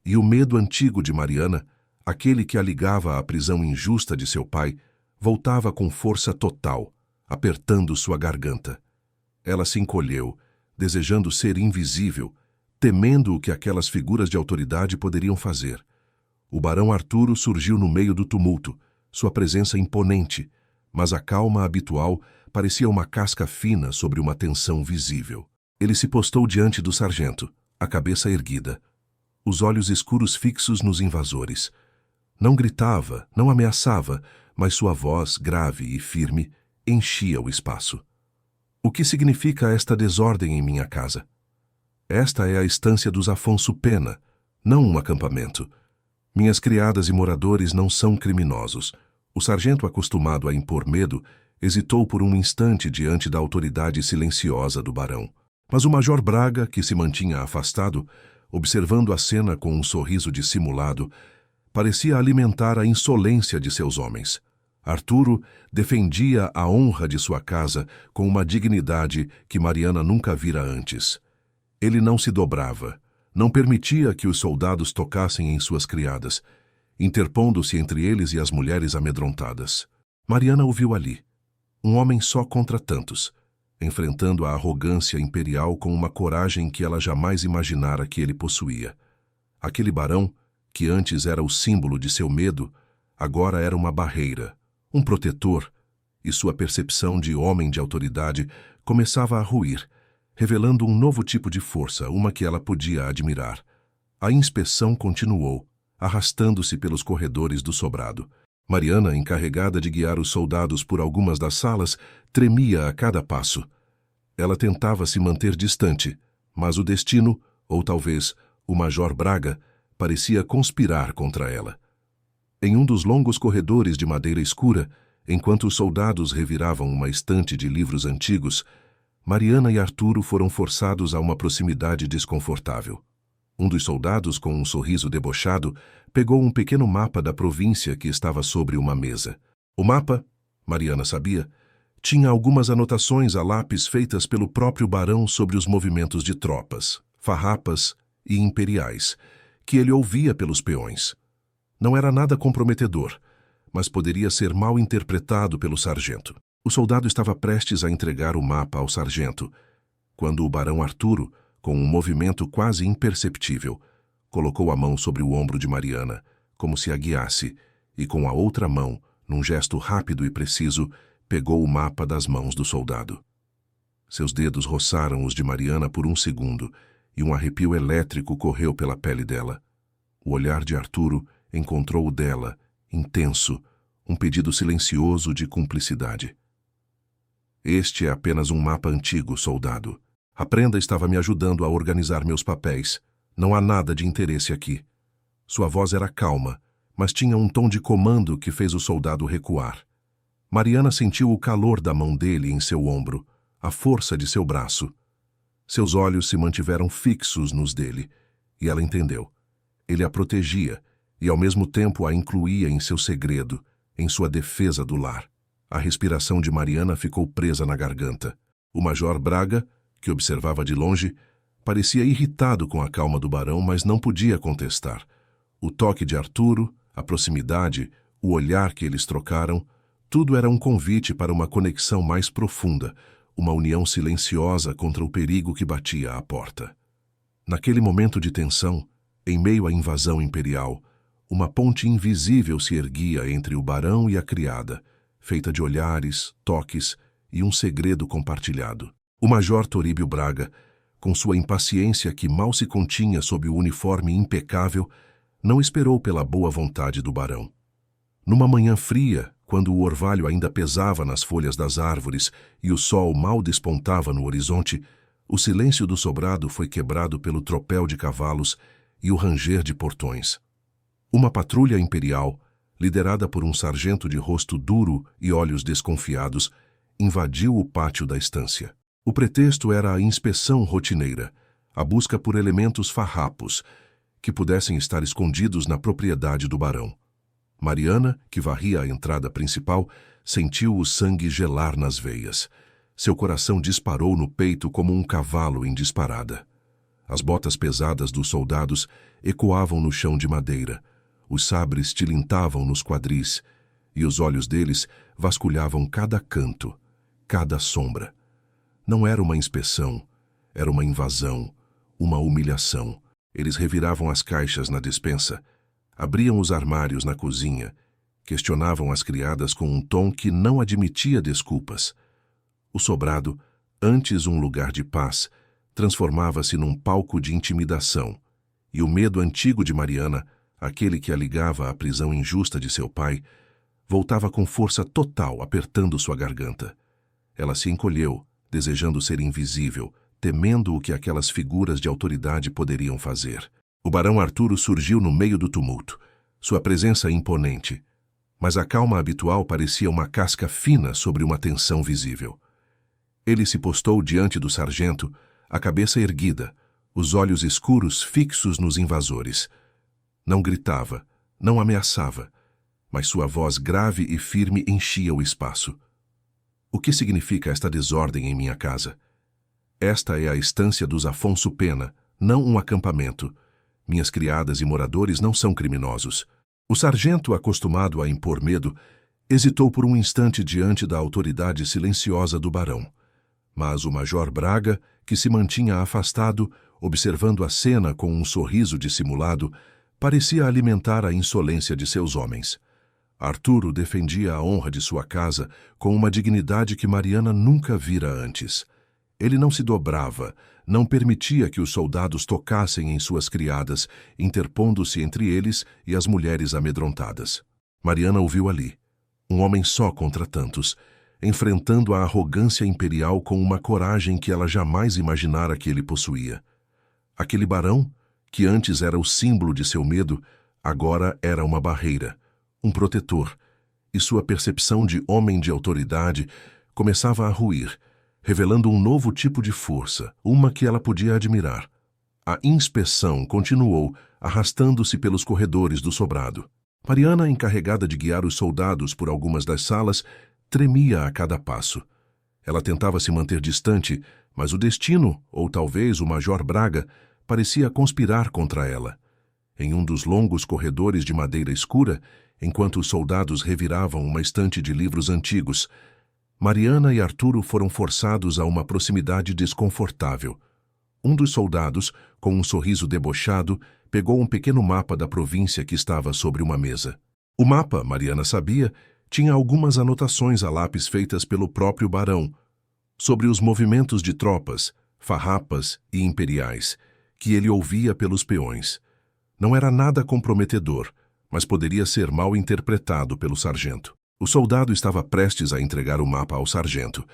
E o medo antigo de Mariana, Aquele que a ligava à prisão injusta de seu pai voltava com força total, apertando sua garganta. Ela se encolheu, desejando ser invisível, temendo o que aquelas figuras de autoridade poderiam fazer. O barão Arturo surgiu no meio do tumulto, sua presença imponente, mas a calma habitual parecia uma casca fina sobre uma tensão visível. Ele se postou diante do sargento, a cabeça erguida, os olhos escuros fixos nos invasores. Não gritava, não ameaçava, mas sua voz, grave e firme, enchia o espaço. O que significa esta desordem em minha casa? Esta é a estância dos Afonso Pena, não um acampamento. Minhas criadas e moradores não são criminosos. O sargento, acostumado a impor medo, hesitou por um instante diante da autoridade silenciosa do barão. Mas o major Braga, que se mantinha afastado, observando a cena com um sorriso dissimulado, parecia alimentar a insolência de seus homens. Arturo defendia a honra de sua casa com uma dignidade que Mariana nunca vira antes. Ele não se dobrava, não permitia que os soldados tocassem em suas criadas, interpondo-se entre eles e as mulheres amedrontadas. Mariana o viu ali, um homem só contra tantos, enfrentando a arrogância imperial com uma coragem que ela jamais imaginara que ele possuía. Aquele barão, que antes era o símbolo de seu medo, agora era uma barreira, um protetor, e sua percepção de homem de autoridade começava a ruir, revelando um novo tipo de força, uma que ela podia admirar. A inspeção continuou, arrastando-se pelos corredores do sobrado. Mariana, encarregada de guiar os soldados por algumas das salas, tremia a cada passo. Ela tentava se manter distante, mas o destino, ou talvez o major Braga, parecia conspirar contra ela. Em um dos longos corredores de madeira escura, enquanto os soldados reviravam uma estante de livros antigos, Mariana e Arturo foram forçados a uma proximidade desconfortável. Um dos soldados, com um sorriso debochado, pegou um pequeno mapa da província que estava sobre uma mesa. O mapa, Mariana sabia, tinha algumas anotações a lápis feitas pelo próprio barão sobre os movimentos de tropas, farrapas e imperiais, que ele ouvia pelos peões. Não era nada comprometedor, mas poderia ser mal interpretado pelo sargento. O soldado estava prestes a entregar o mapa ao sargento, quando o barão Arturo, com um movimento quase imperceptível, colocou a mão sobre o ombro de Mariana, como se a guiasse, e com a outra mão, num gesto rápido e preciso, pegou o mapa das mãos do soldado. Seus dedos roçaram os de Mariana por um segundo, e um arrepio elétrico correu pela pele dela. O olhar de Arturo encontrou o dela, intenso, um pedido silencioso de cumplicidade. Este é apenas um mapa antigo, soldado. A prenda estava me ajudando a organizar meus papéis. Não há nada de interesse aqui. Sua voz era calma, mas tinha um tom de comando que fez o soldado recuar. Mariana sentiu o calor da mão dele em seu ombro, a força de seu braço. Seus olhos se mantiveram fixos nos dele, e ela entendeu. Ele a protegia, e ao mesmo tempo a incluía em seu segredo, em sua defesa do lar. A respiração de Mariana ficou presa na garganta. O major Braga, que observava de longe, parecia irritado com a calma do barão, mas não podia contestar. O toque de Arturo, a proximidade, o olhar que eles trocaram, tudo era um convite para uma conexão mais profunda, uma união silenciosa contra o perigo que batia à porta. Naquele momento de tensão, em meio à invasão imperial, uma ponte invisível se erguia entre o barão e a criada, feita de olhares, toques e um segredo compartilhado. O major Toríbio Braga, com sua impaciência que mal se continha sob o uniforme impecável, não esperou pela boa vontade do barão. Numa manhã fria, quando o orvalho ainda pesava nas folhas das árvores e o sol mal despontava no horizonte, o silêncio do sobrado foi quebrado pelo tropel de cavalos e o ranger de portões. Uma patrulha imperial, liderada por um sargento de rosto duro e olhos desconfiados, invadiu o pátio da estância. O pretexto era a inspeção rotineira, a busca por elementos farrapos, que pudessem estar escondidos na propriedade do barão. Mariana, que varria a entrada principal, sentiu o sangue gelar nas veias. Seu coração disparou no peito como um cavalo em disparada. As botas pesadas dos soldados ecoavam no chão de madeira. Os sabres tilintavam nos quadris, e os olhos deles vasculhavam cada canto, cada sombra. Não era uma inspeção, era uma invasão, uma humilhação. Eles reviravam as caixas na despensa, abriam os armários na cozinha, questionavam as criadas com um tom que não admitia desculpas. O sobrado, antes um lugar de paz, transformava-se num palco de intimidação, e o medo antigo de Mariana, aquele que a ligava à prisão injusta de seu pai, voltava com força total, apertando sua garganta. Ela se encolheu, desejando ser invisível, temendo o que aquelas figuras de autoridade poderiam fazer. O barão Arturo surgiu no meio do tumulto, sua presença imponente, mas a calma habitual parecia uma casca fina sobre uma tensão visível. Ele se postou diante do sargento, a cabeça erguida, os olhos escuros fixos nos invasores. Não gritava, não ameaçava, mas sua voz grave e firme enchia o espaço. O que significa esta desordem em minha casa? Esta é a estância dos Afonso Pena, não um acampamento. Minhas criadas e moradores não são criminosos. O sargento, acostumado a impor medo, hesitou por um instante diante da autoridade silenciosa do barão. Mas o major Braga, que se mantinha afastado, observando a cena com um sorriso dissimulado, parecia alimentar a insolência de seus homens. Arturo defendia a honra de sua casa com uma dignidade que Mariana nunca vira antes. Ele não se dobrava, não permitia que os soldados tocassem em suas criadas, interpondo-se entre eles e as mulheres amedrontadas. Mariana o viu ali, um homem só contra tantos, enfrentando a arrogância imperial com uma coragem que ela jamais imaginara que ele possuía. Aquele barão, que antes era o símbolo de seu medo, agora era uma barreira, um protetor, e sua percepção de homem de autoridade começava a ruir, revelando um novo tipo de força, uma que ela podia admirar. A inspeção continuou, arrastando-se pelos corredores do sobrado. Mariana, encarregada de guiar os soldados por algumas das salas, tremia a cada passo. Ela tentava se manter distante, mas o destino, ou talvez o major Braga, parecia conspirar contra ela. Em um dos longos corredores de madeira escura, enquanto os soldados reviravam uma estante de livros antigos, Mariana e Arturo foram forçados a uma proximidade desconfortável. Um dos soldados, com um sorriso debochado, pegou um pequeno mapa da província que estava sobre uma mesa. O mapa, Mariana sabia, tinha algumas anotações a lápis feitas pelo próprio barão, sobre os movimentos de tropas, farrapas e imperiais, que ele ouvia pelos peões. Não era nada comprometedor, mas poderia ser mal interpretado pelo sargento. O soldado estava prestes a entregar o mapa ao sargento,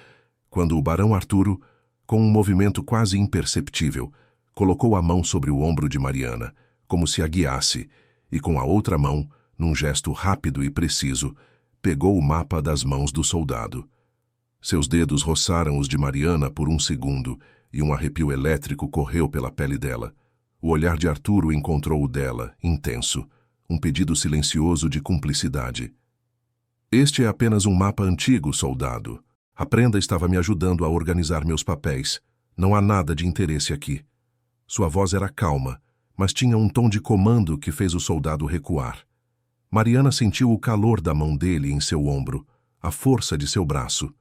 quando o barão Arturo, com um movimento quase imperceptível, colocou a mão sobre o ombro de Mariana, como se a guiasse, e com a outra mão, num gesto rápido e preciso, pegou o mapa das mãos do soldado. Seus dedos roçaram os de Mariana por um segundo, e um arrepio elétrico correu pela pele dela. O olhar de Arturo encontrou o dela, intenso, um pedido silencioso de cumplicidade. Este é apenas um mapa antigo, soldado. A prenda estava me ajudando a organizar meus papéis. Não há nada de interesse aqui. Sua voz era calma, mas tinha um tom de comando que fez o soldado recuar. Mariana sentiu o calor da mão dele em seu ombro, a força de seu braço.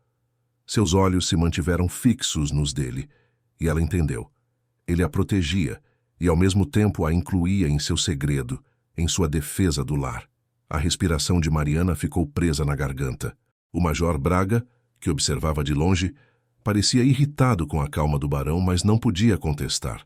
Seus olhos se mantiveram fixos nos dele, e ela entendeu. Ele a protegia, e ao mesmo tempo a incluía em seu segredo, em sua defesa do lar. A respiração de Mariana ficou presa na garganta. O major Braga, que observava de longe, parecia irritado com a calma do barão, mas não podia contestar.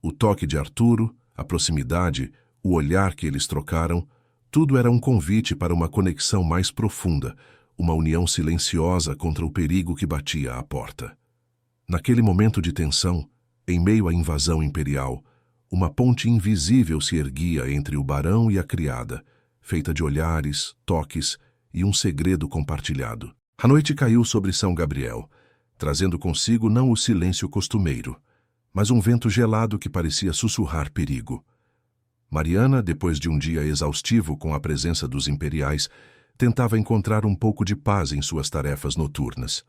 O toque de Arturo, a proximidade, o olhar que eles trocaram, tudo era um convite para uma conexão mais profunda, uma união silenciosa contra o perigo que batia à porta. Naquele momento de tensão, em meio à invasão imperial, uma ponte invisível se erguia entre o barão e a criada, feita de olhares, toques e um segredo compartilhado. A noite caiu sobre São Gabriel, trazendo consigo não o silêncio costumeiro, mas um vento gelado que parecia sussurrar perigo. Mariana, depois de um dia exaustivo com a presença dos imperiais, tentava encontrar um pouco de paz em suas tarefas noturnas.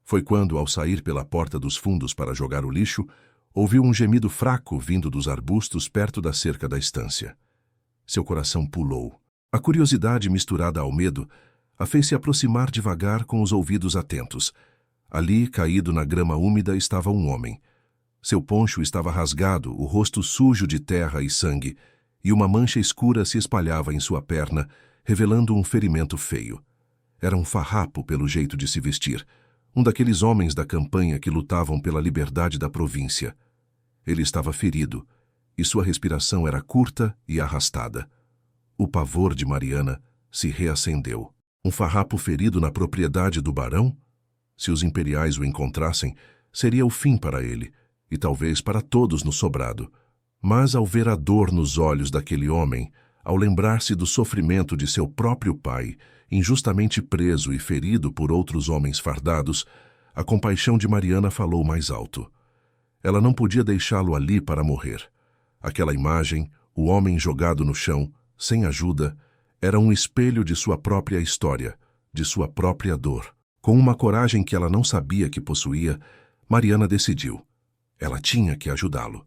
Foi quando, ao sair pela porta dos fundos para jogar o lixo, ouviu um gemido fraco vindo dos arbustos perto da cerca da estância. Seu coração pulou. A curiosidade misturada ao medo a fez se aproximar devagar com os ouvidos atentos. Ali, caído na grama úmida, estava um homem. Seu poncho estava rasgado, o rosto sujo de terra e sangue, e uma mancha escura se espalhava em sua perna, revelando um ferimento feio. Era um farrapo pelo jeito de se vestir, um daqueles homens da campanha que lutavam pela liberdade da província. Ele estava ferido, e sua respiração era curta e arrastada. O pavor de Mariana se reacendeu. Um farrapo ferido na propriedade do barão? Se os imperiais o encontrassem, seria o fim para ele, e talvez para todos no sobrado. Mas ao ver a dor nos olhos daquele homem, ao lembrar-se do sofrimento de seu próprio pai, injustamente preso e ferido por outros homens fardados, a compaixão de Mariana falou mais alto. Ela não podia deixá-lo ali para morrer. Aquela imagem, o homem jogado no chão, sem ajuda, era um espelho de sua própria história, de sua própria dor. Com uma coragem que ela não sabia que possuía, Mariana decidiu. Ela tinha que ajudá-lo.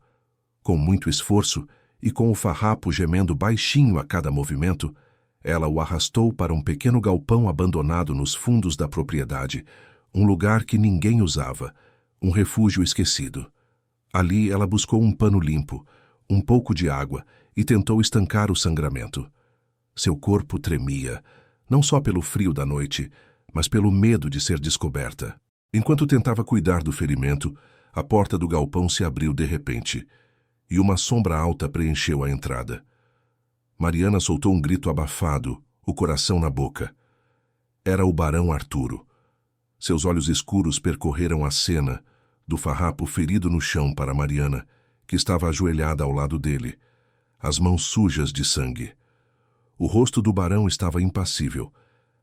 Com muito esforço e com o farrapo gemendo baixinho a cada movimento, ela o arrastou para um pequeno galpão abandonado nos fundos da propriedade, um lugar que ninguém usava, um refúgio esquecido. Ali ela buscou um pano limpo, um pouco de água e tentou estancar o sangramento. Seu corpo tremia, não só pelo frio da noite, mas pelo medo de ser descoberta. Enquanto tentava cuidar do ferimento, a porta do galpão se abriu de repente, e uma sombra alta preencheu a entrada. Mariana soltou um grito abafado, o coração na boca. Era o barão Arturo. Seus olhos escuros percorreram a cena, do farrapo ferido no chão para Mariana, que estava ajoelhada ao lado dele, as mãos sujas de sangue. O rosto do barão estava impassível,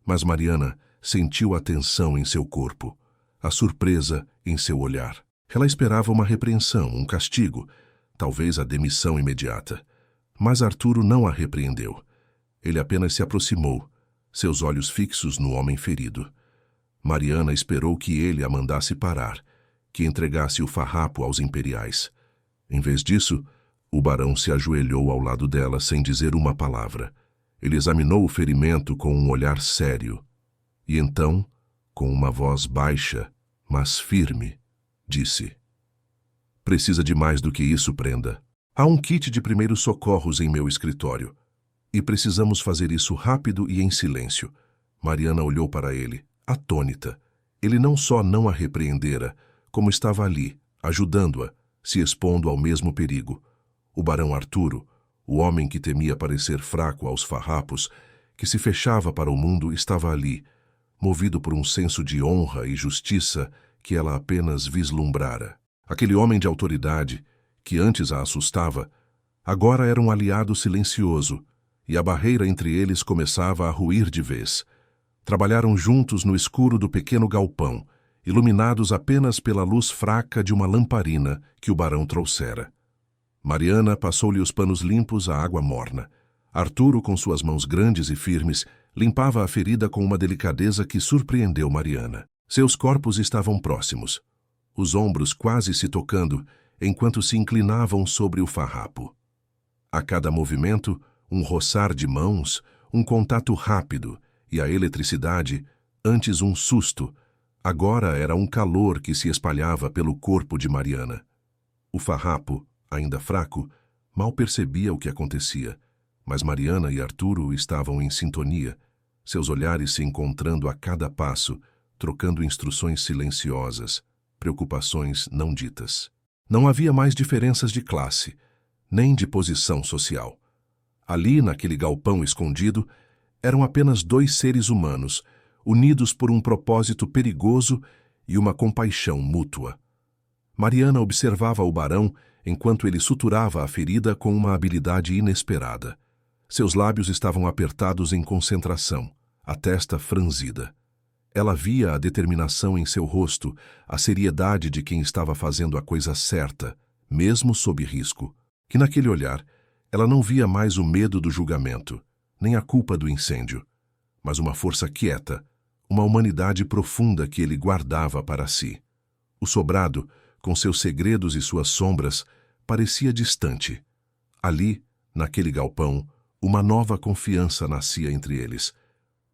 mas Mariana sentiu a tensão em seu corpo, a surpresa em seu olhar. Ela esperava uma repreensão, um castigo, talvez a demissão imediata. Mas Arturo não a repreendeu. Ele apenas se aproximou, seus olhos fixos no homem ferido. Mariana esperou que ele a mandasse parar, que entregasse o farrapo aos imperiais. Em vez disso, o barão se ajoelhou ao lado dela sem dizer uma palavra. Ele examinou o ferimento com um olhar sério. E então, com uma voz baixa, mas firme, disse: "Precisa de mais do que isso, prenda. Há um kit de primeiros socorros em meu escritório. E precisamos fazer isso rápido e em silêncio." Mariana olhou para ele, atônita. Ele não só não a repreendera, como estava ali, ajudando-a, se expondo ao mesmo perigo. O barão Arturo, o homem que temia parecer fraco aos farrapos, que se fechava para o mundo, estava ali, movido por um senso de honra e justiça que ela apenas vislumbrara. Aquele homem de autoridade, que antes a assustava, agora era um aliado silencioso, e a barreira entre eles começava a ruir de vez. Trabalharam juntos no escuro do pequeno galpão, iluminados apenas pela luz fraca de uma lamparina que o barão trouxera. Mariana passou-lhe os panos limpos à água morna. Arturo, com suas mãos grandes e firmes, limpava a ferida com uma delicadeza que surpreendeu Mariana. Seus corpos estavam próximos, os ombros quase se tocando, enquanto se inclinavam sobre o farrapo. A cada movimento, um roçar de mãos, um contato rápido, e a eletricidade, antes um susto, agora era um calor que se espalhava pelo corpo de Mariana. O farrapo, ainda fraco, mal percebia o que acontecia, mas Mariana e Arturo estavam em sintonia, seus olhares se encontrando a cada passo, trocando instruções silenciosas, preocupações não ditas. Não havia mais diferenças de classe, nem de posição social. Ali, naquele galpão escondido, eram apenas dois seres humanos, unidos por um propósito perigoso e uma compaixão mútua. Mariana observava o barão enquanto ele suturava a ferida com uma habilidade inesperada. Seus lábios estavam apertados em concentração, a testa franzida. Ela via a determinação em seu rosto, a seriedade de quem estava fazendo a coisa certa, mesmo sob risco. Que naquele olhar, ela não via mais o medo do julgamento, nem a culpa do incêndio, mas uma força quieta, uma humanidade profunda que ele guardava para si. O sobrado, com seus segredos e suas sombras, parecia distante. Ali, naquele galpão, Uma nova confiança nascia entre eles.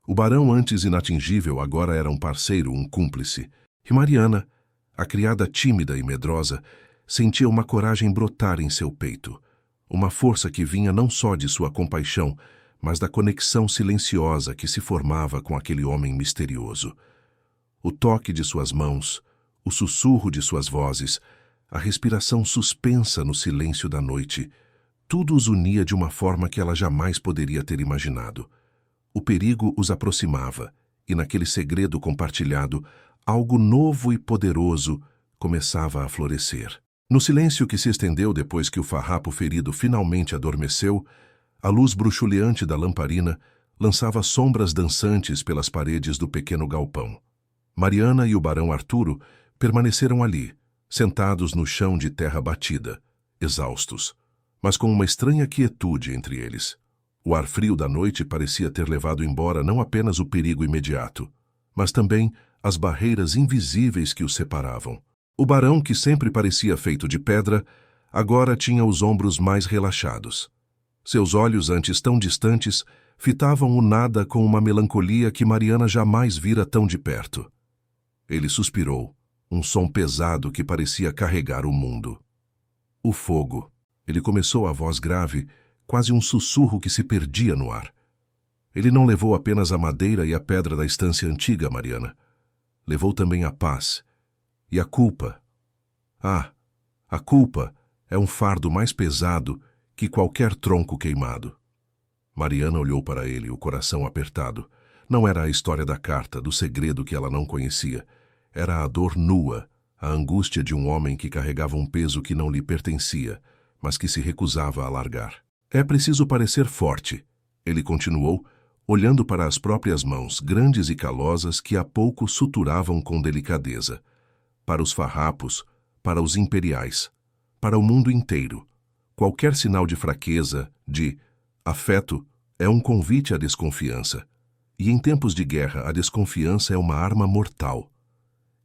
O barão, antes inatingível, agora era um parceiro, um cúmplice. E Mariana, a criada tímida e medrosa, sentia uma coragem brotar em seu peito. Uma força que vinha não só de sua compaixão, mas da conexão silenciosa que se formava com aquele homem misterioso. O toque de suas mãos, o sussurro de suas vozes, a respiração suspensa no silêncio da noite, tudo os unia de uma forma que ela jamais poderia ter imaginado. O perigo os aproximava, e naquele segredo compartilhado, algo novo e poderoso começava a florescer. No silêncio que se estendeu depois que o farrapo ferido finalmente adormeceu, a luz bruxuleante da lamparina lançava sombras dançantes pelas paredes do pequeno galpão. Mariana e o barão Arturo permaneceram ali, sentados no chão de terra batida, exaustos, mas com uma estranha quietude entre eles. O ar frio da noite parecia ter levado embora não apenas o perigo imediato, mas também as barreiras invisíveis que os separavam. O barão, que sempre parecia feito de pedra, agora tinha os ombros mais relaxados. Seus olhos, antes tão distantes, fitavam o nada com uma melancolia que Mariana jamais vira tão de perto. Ele suspirou, um som pesado que parecia carregar o mundo. O fogo. Ele começou a voz grave, quase um sussurro que se perdia no ar. Ele não levou apenas a madeira e a pedra da estância antiga, Mariana. Levou também a paz. E a culpa. Ah, a culpa é um fardo mais pesado que qualquer tronco queimado. Mariana olhou para ele, o coração apertado. Não era a história da carta, do segredo que ela não conhecia. Era a dor nua, a angústia de um homem que carregava um peso que não lhe pertencia, mas que se recusava a largar. É preciso parecer forte, ele continuou, olhando para as próprias mãos, grandes e calosas, que há pouco suturavam com delicadeza. Para os farrapos, para os imperiais, para o mundo inteiro. Qualquer sinal de fraqueza, de afeto, é um convite à desconfiança. E em tempos de guerra, a desconfiança é uma arma mortal.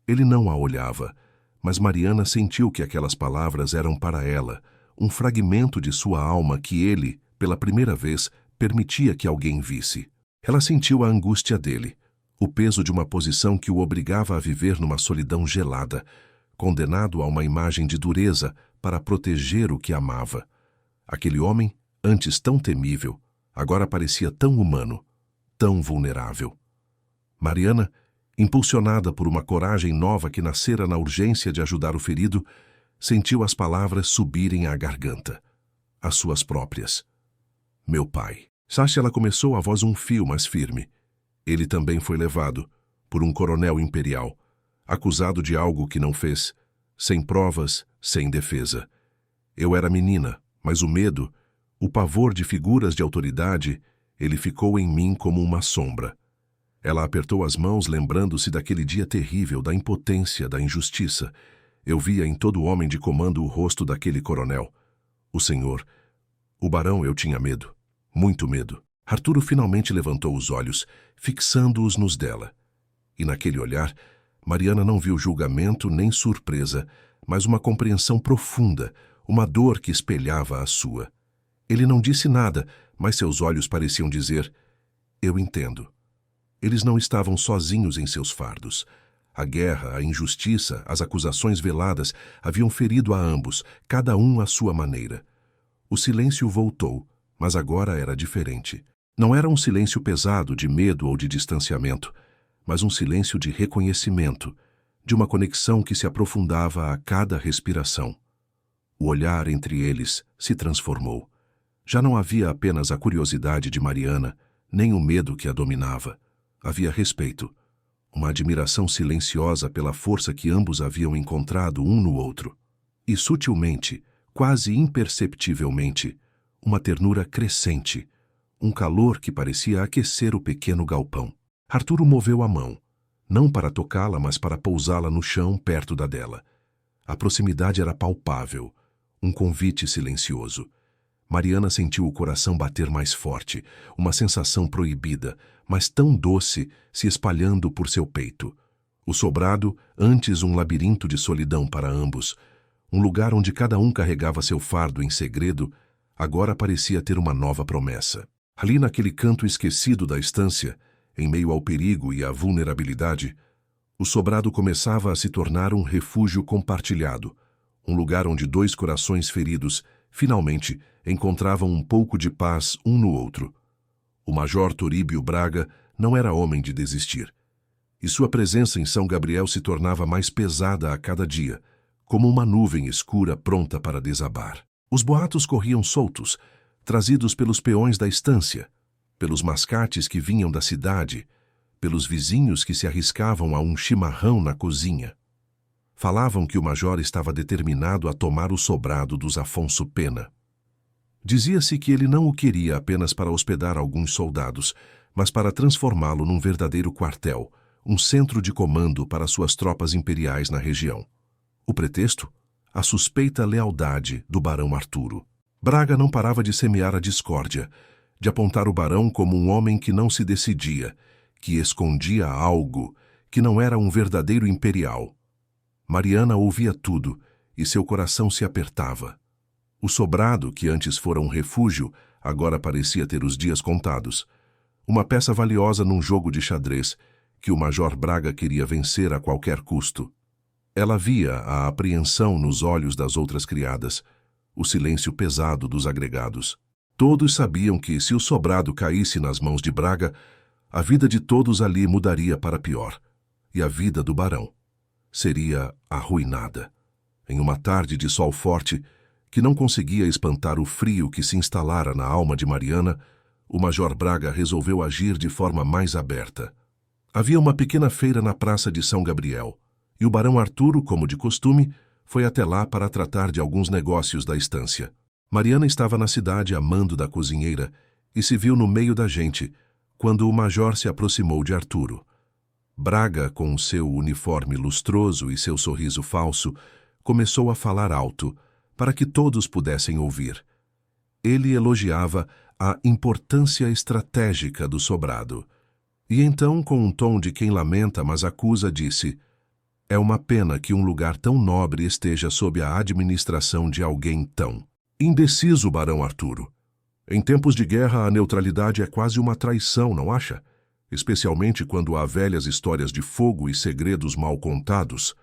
Ele não a olhava, mas Mariana sentiu que aquelas palavras eram para ela, um fragmento de sua alma que ele, pela primeira vez, permitia que alguém visse. Ela sentiu a angústia dele, o peso de uma posição que o obrigava a viver numa solidão gelada, condenado a uma imagem de dureza para proteger o que amava. Aquele homem, antes tão temível, agora parecia tão humano, tão vulnerável. Mariana, impulsionada por uma coragem nova que nascera na urgência de ajudar o ferido, sentiu as palavras subirem à garganta, as suas próprias. Meu pai. Sasha, ela começou a voz um fio mais firme. Ele também foi levado, por um coronel imperial, acusado de algo que não fez, sem provas, sem defesa. Eu era menina, mas o medo, o pavor de figuras de autoridade, ele ficou em mim como uma sombra. Ela apertou as mãos, lembrando-se daquele dia terrível, da impotência, da injustiça. Eu via em todo homem de comando o rosto daquele coronel. O senhor. O barão, eu tinha medo. Muito medo. Arturo finalmente levantou os olhos, fixando-os nos dela. E naquele olhar, Mariana não viu julgamento nem surpresa, mas uma compreensão profunda, uma dor que espelhava a sua. Ele não disse nada, mas seus olhos pareciam dizer: eu entendo. Eles não estavam sozinhos em seus fardos. A guerra, a injustiça, as acusações veladas haviam ferido a ambos, cada um à sua maneira. O silêncio voltou, mas agora era diferente. Não era um silêncio pesado de medo ou de distanciamento, mas um silêncio de reconhecimento, de uma conexão que se aprofundava a cada respiração. O olhar entre eles se transformou. Já não havia apenas a curiosidade de Mariana, nem o medo que a dominava. Havia respeito, uma admiração silenciosa pela força que ambos haviam encontrado um no outro. E sutilmente, quase imperceptivelmente, uma ternura crescente, um calor que parecia aquecer o pequeno galpão. Arturo moveu a mão, não para tocá-la, mas para pousá-la no chão perto da dela. A proximidade era palpável, um convite silencioso. Mariana sentiu o coração bater mais forte, uma sensação proibida, mas tão doce, se espalhando por seu peito. O sobrado, antes um labirinto de solidão para ambos, um lugar onde cada um carregava seu fardo em segredo, agora parecia ter uma nova promessa. Ali naquele canto esquecido da estância, em meio ao perigo e à vulnerabilidade, o sobrado começava a se tornar um refúgio compartilhado, um lugar onde dois corações feridos, finalmente, encontravam um pouco de paz um no outro. O Major Toríbio Braga não era homem de desistir, e sua presença em São Gabriel se tornava mais pesada a cada dia, como uma nuvem escura pronta para desabar. Os boatos corriam soltos, trazidos pelos peões da estância, pelos mascates que vinham da cidade, pelos vizinhos que se arriscavam a um chimarrão na cozinha. Falavam que o major estava determinado a tomar o sobrado dos Afonso Pena. Dizia-se que ele não o queria apenas para hospedar alguns soldados, mas para transformá-lo num verdadeiro quartel, um centro de comando para suas tropas imperiais na região. O pretexto? A suspeita lealdade do barão Arturo. Braga não parava de semear a discórdia, de apontar o barão como um homem que não se decidia, que escondia algo, que não era um verdadeiro imperial. Mariana ouvia tudo e seu coração se apertava. O sobrado, que antes fora um refúgio, agora parecia ter os dias contados. Uma peça valiosa num jogo de xadrez, que o Major Braga queria vencer a qualquer custo. Ela via a apreensão nos olhos das outras criadas, o silêncio pesado dos agregados. Todos sabiam que, se o sobrado caísse nas mãos de Braga, a vida de todos ali mudaria para pior, e a vida do barão seria arruinada. Em uma tarde de sol forte, que não conseguia espantar o frio que se instalara na alma de Mariana, o Major Braga resolveu agir de forma mais aberta. Havia uma pequena feira na Praça de São Gabriel, e o barão Arturo, como de costume, foi até lá para tratar de alguns negócios da estância. Mariana estava na cidade amando da cozinheira e se viu no meio da gente, quando o major se aproximou de Arturo. Braga, com seu uniforme lustroso e seu sorriso falso, começou a falar alto, para que todos pudessem ouvir. Ele elogiava a importância estratégica do sobrado. E então, com um tom de quem lamenta, mas acusa, disse: "É uma pena que um lugar tão nobre esteja sob a administração de alguém tão indeciso, barão Arturo. Em tempos de guerra, a neutralidade é quase uma traição, não acha? Especialmente quando há velhas histórias de fogo e segredos mal contados."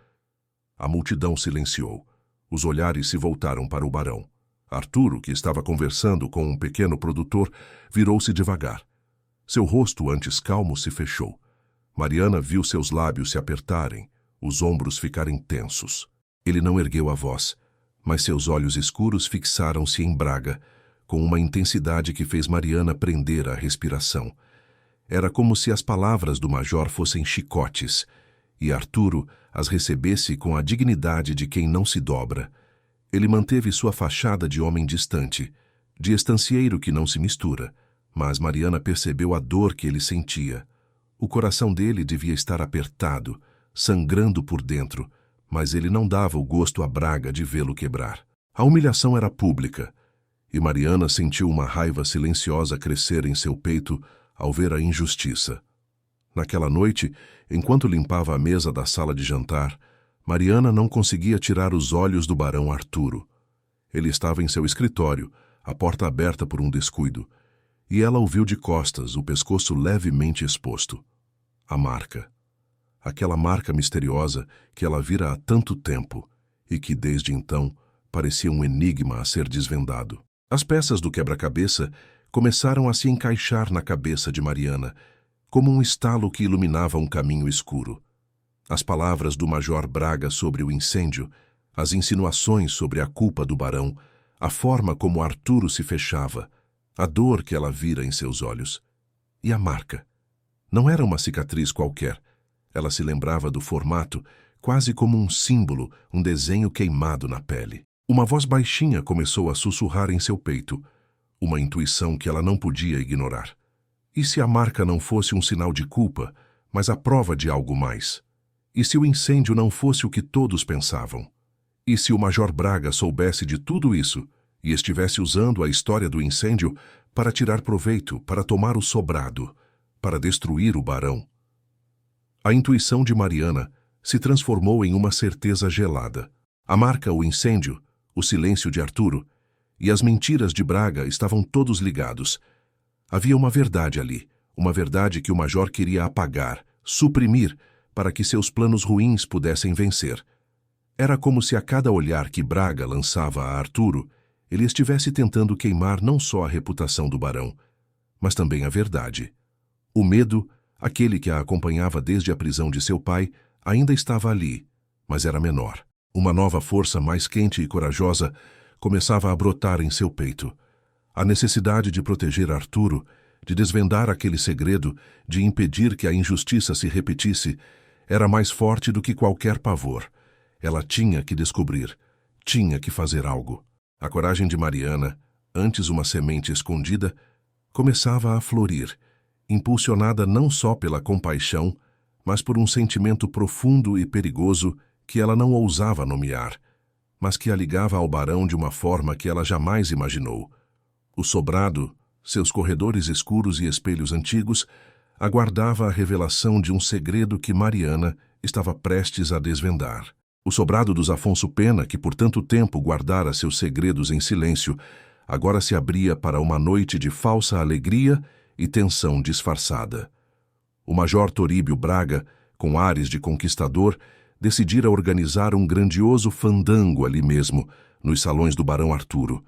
A multidão silenciou. Os olhares se voltaram para o barão. Arturo, que estava conversando com um pequeno produtor, virou-se devagar. Seu rosto, antes calmo, se fechou. Mariana viu seus lábios se apertarem, os ombros ficarem tensos. Ele não ergueu a voz, mas seus olhos escuros fixaram-se em Braga, com uma intensidade que fez Mariana prender a respiração. Era como se as palavras do major fossem chicotes, e Arturo as recebesse com a dignidade de quem não se dobra. Ele manteve sua fachada de homem distante, de estancieiro que não se mistura, mas Mariana percebeu a dor que ele sentia. O coração dele devia estar apertado, sangrando por dentro, mas ele não dava o gosto a Braga de vê-lo quebrar. A humilhação era pública, e Mariana sentiu uma raiva silenciosa crescer em seu peito ao ver a injustiça. Naquela noite, enquanto limpava a mesa da sala de jantar, Mariana não conseguia tirar os olhos do barão Arturo. Ele estava em seu escritório, a porta aberta por um descuido, e ela o viu de costas, o pescoço levemente exposto. A marca. Aquela marca misteriosa que ela vira há tanto tempo e que, desde então, parecia um enigma a ser desvendado. As peças do quebra-cabeça começaram a se encaixar na cabeça de Mariana, como um estalo que iluminava um caminho escuro. As palavras do Major Braga sobre o incêndio, as insinuações sobre a culpa do barão, a forma como Arturo se fechava, a dor que ela vira em seus olhos. E a marca. Não era uma cicatriz qualquer. Ela se lembrava do formato, quase como um símbolo, um desenho queimado na pele. Uma voz baixinha começou a sussurrar em seu peito, uma intuição que ela não podia ignorar. E se a marca não fosse um sinal de culpa, mas a prova de algo mais? E se o incêndio não fosse o que todos pensavam? E se o Major Braga soubesse de tudo isso e estivesse usando a história do incêndio para tirar proveito, para tomar o sobrado, para destruir o barão? A intuição de Mariana se transformou em uma certeza gelada. A marca, o incêndio, o silêncio de Arturo, E as mentiras de Braga estavam todos ligados. Havia uma verdade ali, uma verdade que o major queria apagar, suprimir, para que seus planos ruins pudessem vencer. Era como se a cada olhar que Braga lançava a Arturo, ele estivesse tentando queimar não só a reputação do barão, mas também a verdade. O medo, aquele que a acompanhava desde a prisão de seu pai, ainda estava ali, mas era menor. Uma nova força mais quente e corajosa começava a brotar em seu peito. A necessidade de proteger Arturo, de desvendar aquele segredo, de impedir que a injustiça se repetisse, era mais forte do que qualquer pavor. Ela tinha que descobrir, tinha que fazer algo. A coragem de Mariana, antes uma semente escondida, começava a florir, impulsionada não só pela compaixão, mas por um sentimento profundo e perigoso que ela não ousava nomear, mas que a ligava ao barão de uma forma que ela jamais imaginou. O sobrado, seus corredores escuros e espelhos antigos, aguardava a revelação de um segredo que Mariana estava prestes a desvendar. O sobrado dos Afonso Pena, que por tanto tempo guardara seus segredos em silêncio, agora se abria para uma noite de falsa alegria e tensão disfarçada. O major Toríbio Braga, com ares de conquistador, decidira organizar um grandioso fandango ali mesmo, nos salões do barão Arturo.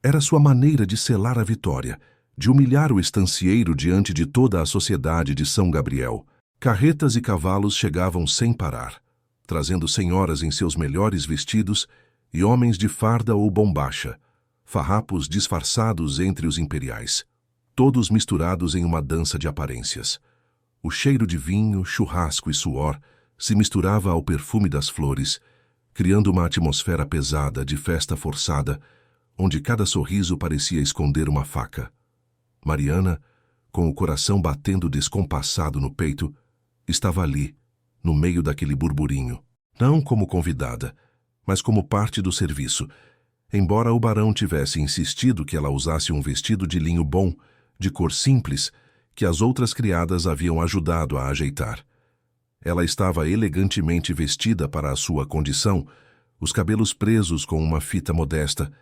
Era sua maneira de selar a vitória, de humilhar o estancieiro diante de toda a sociedade de São Gabriel. Carretas e cavalos chegavam sem parar, trazendo senhoras em seus melhores vestidos e homens de farda ou bombacha, farrapos disfarçados entre os imperiais, todos misturados em uma dança de aparências. O cheiro de vinho, churrasco e suor se misturava ao perfume das flores, criando uma atmosfera pesada de festa forçada, onde cada sorriso parecia esconder uma faca. Mariana, com o coração batendo descompassado no peito, estava ali, no meio daquele burburinho, não como convidada, mas como parte do serviço, embora o barão tivesse insistido que ela usasse um vestido de linho bom, de cor simples, que as outras criadas haviam ajudado a ajeitar. Ela estava elegantemente vestida para a sua condição, os cabelos presos com uma fita modesta,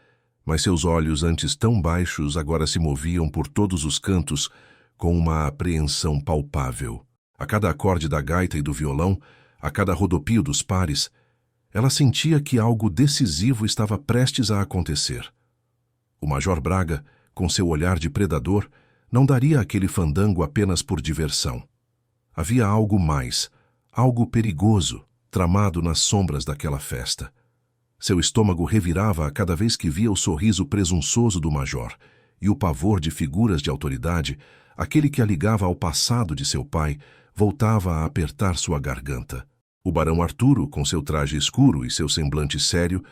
mas seus olhos antes tão baixos agora se moviam por todos os cantos com uma apreensão palpável. A cada acorde da gaita e do violão, a cada rodopio dos pares, ela sentia que algo decisivo estava prestes a acontecer. O major Braga, com seu olhar de predador, não daria aquele fandango apenas por diversão. Havia algo mais, algo perigoso, tramado nas sombras daquela festa. Seu estômago revirava a cada vez que via o sorriso presunçoso do major e o pavor de figuras de autoridade, aquele que a ligava ao passado de seu pai, voltava a apertar sua garganta. O barão Arturo, com seu traje escuro e seu semblante sério,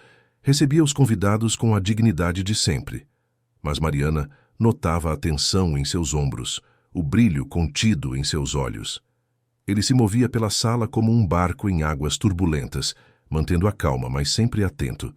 recebia os convidados com a dignidade de sempre. Mas Mariana notava a tensão em seus ombros, o brilho contido em seus olhos. Ele se movia pela sala como um barco em águas turbulentas, mantendo a calma, mas sempre atento.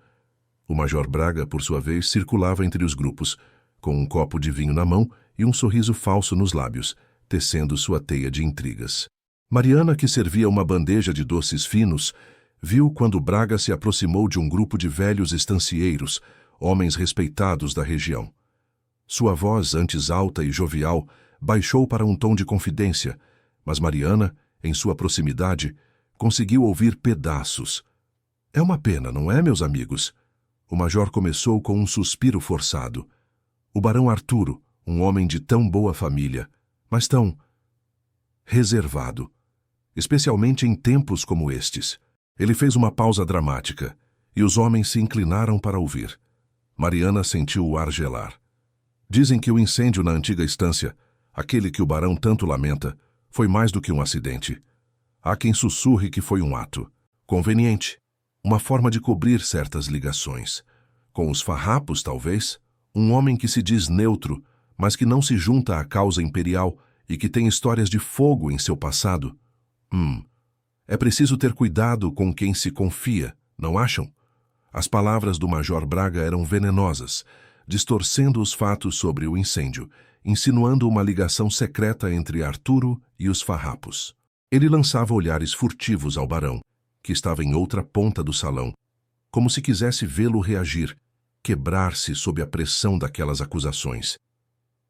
O major Braga, por sua vez, circulava entre os grupos, com um copo de vinho na mão e um sorriso falso nos lábios, tecendo sua teia de intrigas. Mariana, que servia uma bandeja de doces finos, viu quando Braga se aproximou de um grupo de velhos estancieiros, homens respeitados da região. Sua voz, antes alta e jovial, baixou para um tom de confidência, mas Mariana, em sua proximidade, conseguiu ouvir pedaços. É uma pena, não é, meus amigos? O major começou com um suspiro forçado. O barão Arturo, um homem de tão boa família, mas tão reservado, especialmente em tempos como estes. Ele fez uma pausa dramática, e os homens se inclinaram para ouvir. Mariana sentiu o ar gelar. Dizem que o incêndio na antiga estância, aquele que o barão tanto lamenta, foi mais do que um acidente. Há quem sussurre que foi um ato conveniente, uma forma de cobrir certas ligações. Com os farrapos, talvez, um homem que se diz neutro, mas que não se junta à causa imperial e que tem histórias de fogo em seu passado. É preciso ter cuidado com quem se confia, não acham? As palavras do major Braga eram venenosas, distorcendo os fatos sobre o incêndio, insinuando uma ligação secreta entre Arturo e os farrapos. Ele lançava olhares furtivos ao barão, que estava em outra ponta do salão, como se quisesse vê-lo reagir, quebrar-se sob a pressão daquelas acusações.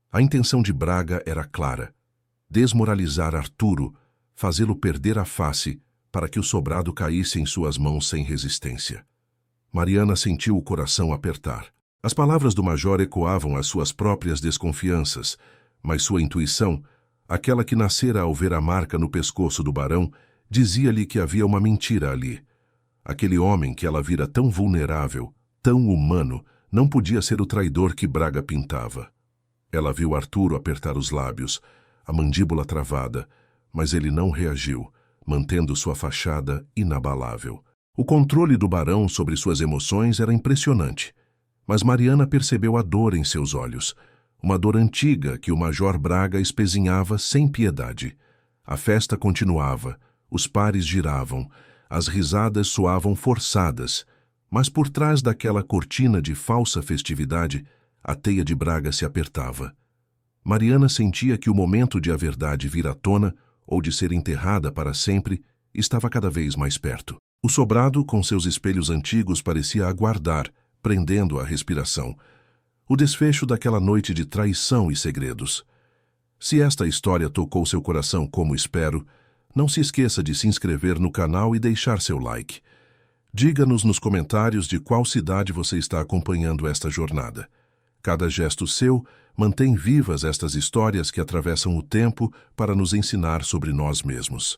A intenção de Braga era clara: desmoralizar Arturo, fazê-lo perder a face para que o sobrado caísse em suas mãos sem resistência. Mariana sentiu o coração apertar. As palavras do major ecoavam as suas próprias desconfianças, mas sua intuição, aquela que nascera ao ver a marca no pescoço do barão, dizia-lhe que havia uma mentira ali. Aquele homem que ela vira tão vulnerável, tão humano, não podia ser o traidor que Braga pintava. Ela viu Arturo apertar os lábios, a mandíbula travada, mas ele não reagiu, mantendo sua fachada inabalável. O controle do barão sobre suas emoções era impressionante, mas Mariana percebeu a dor em seus olhos, uma dor antiga que o major Braga espezinhava sem piedade. A festa continuava, os pares giravam, as risadas soavam forçadas, mas por trás daquela cortina de falsa festividade, a teia de Braga se apertava. Mariana sentia que o momento de a verdade vir à tona, ou de ser enterrada para sempre, estava cada vez mais perto. O sobrado, com seus espelhos antigos, parecia aguardar, prendendo a respiração, o desfecho daquela noite de traição e segredos. Se esta história tocou seu coração como espero, não se esqueça de se inscrever no canal e deixar seu like. Diga-nos nos comentários de qual cidade você está acompanhando esta jornada. Cada gesto seu mantém vivas estas histórias que atravessam o tempo para nos ensinar sobre nós mesmos.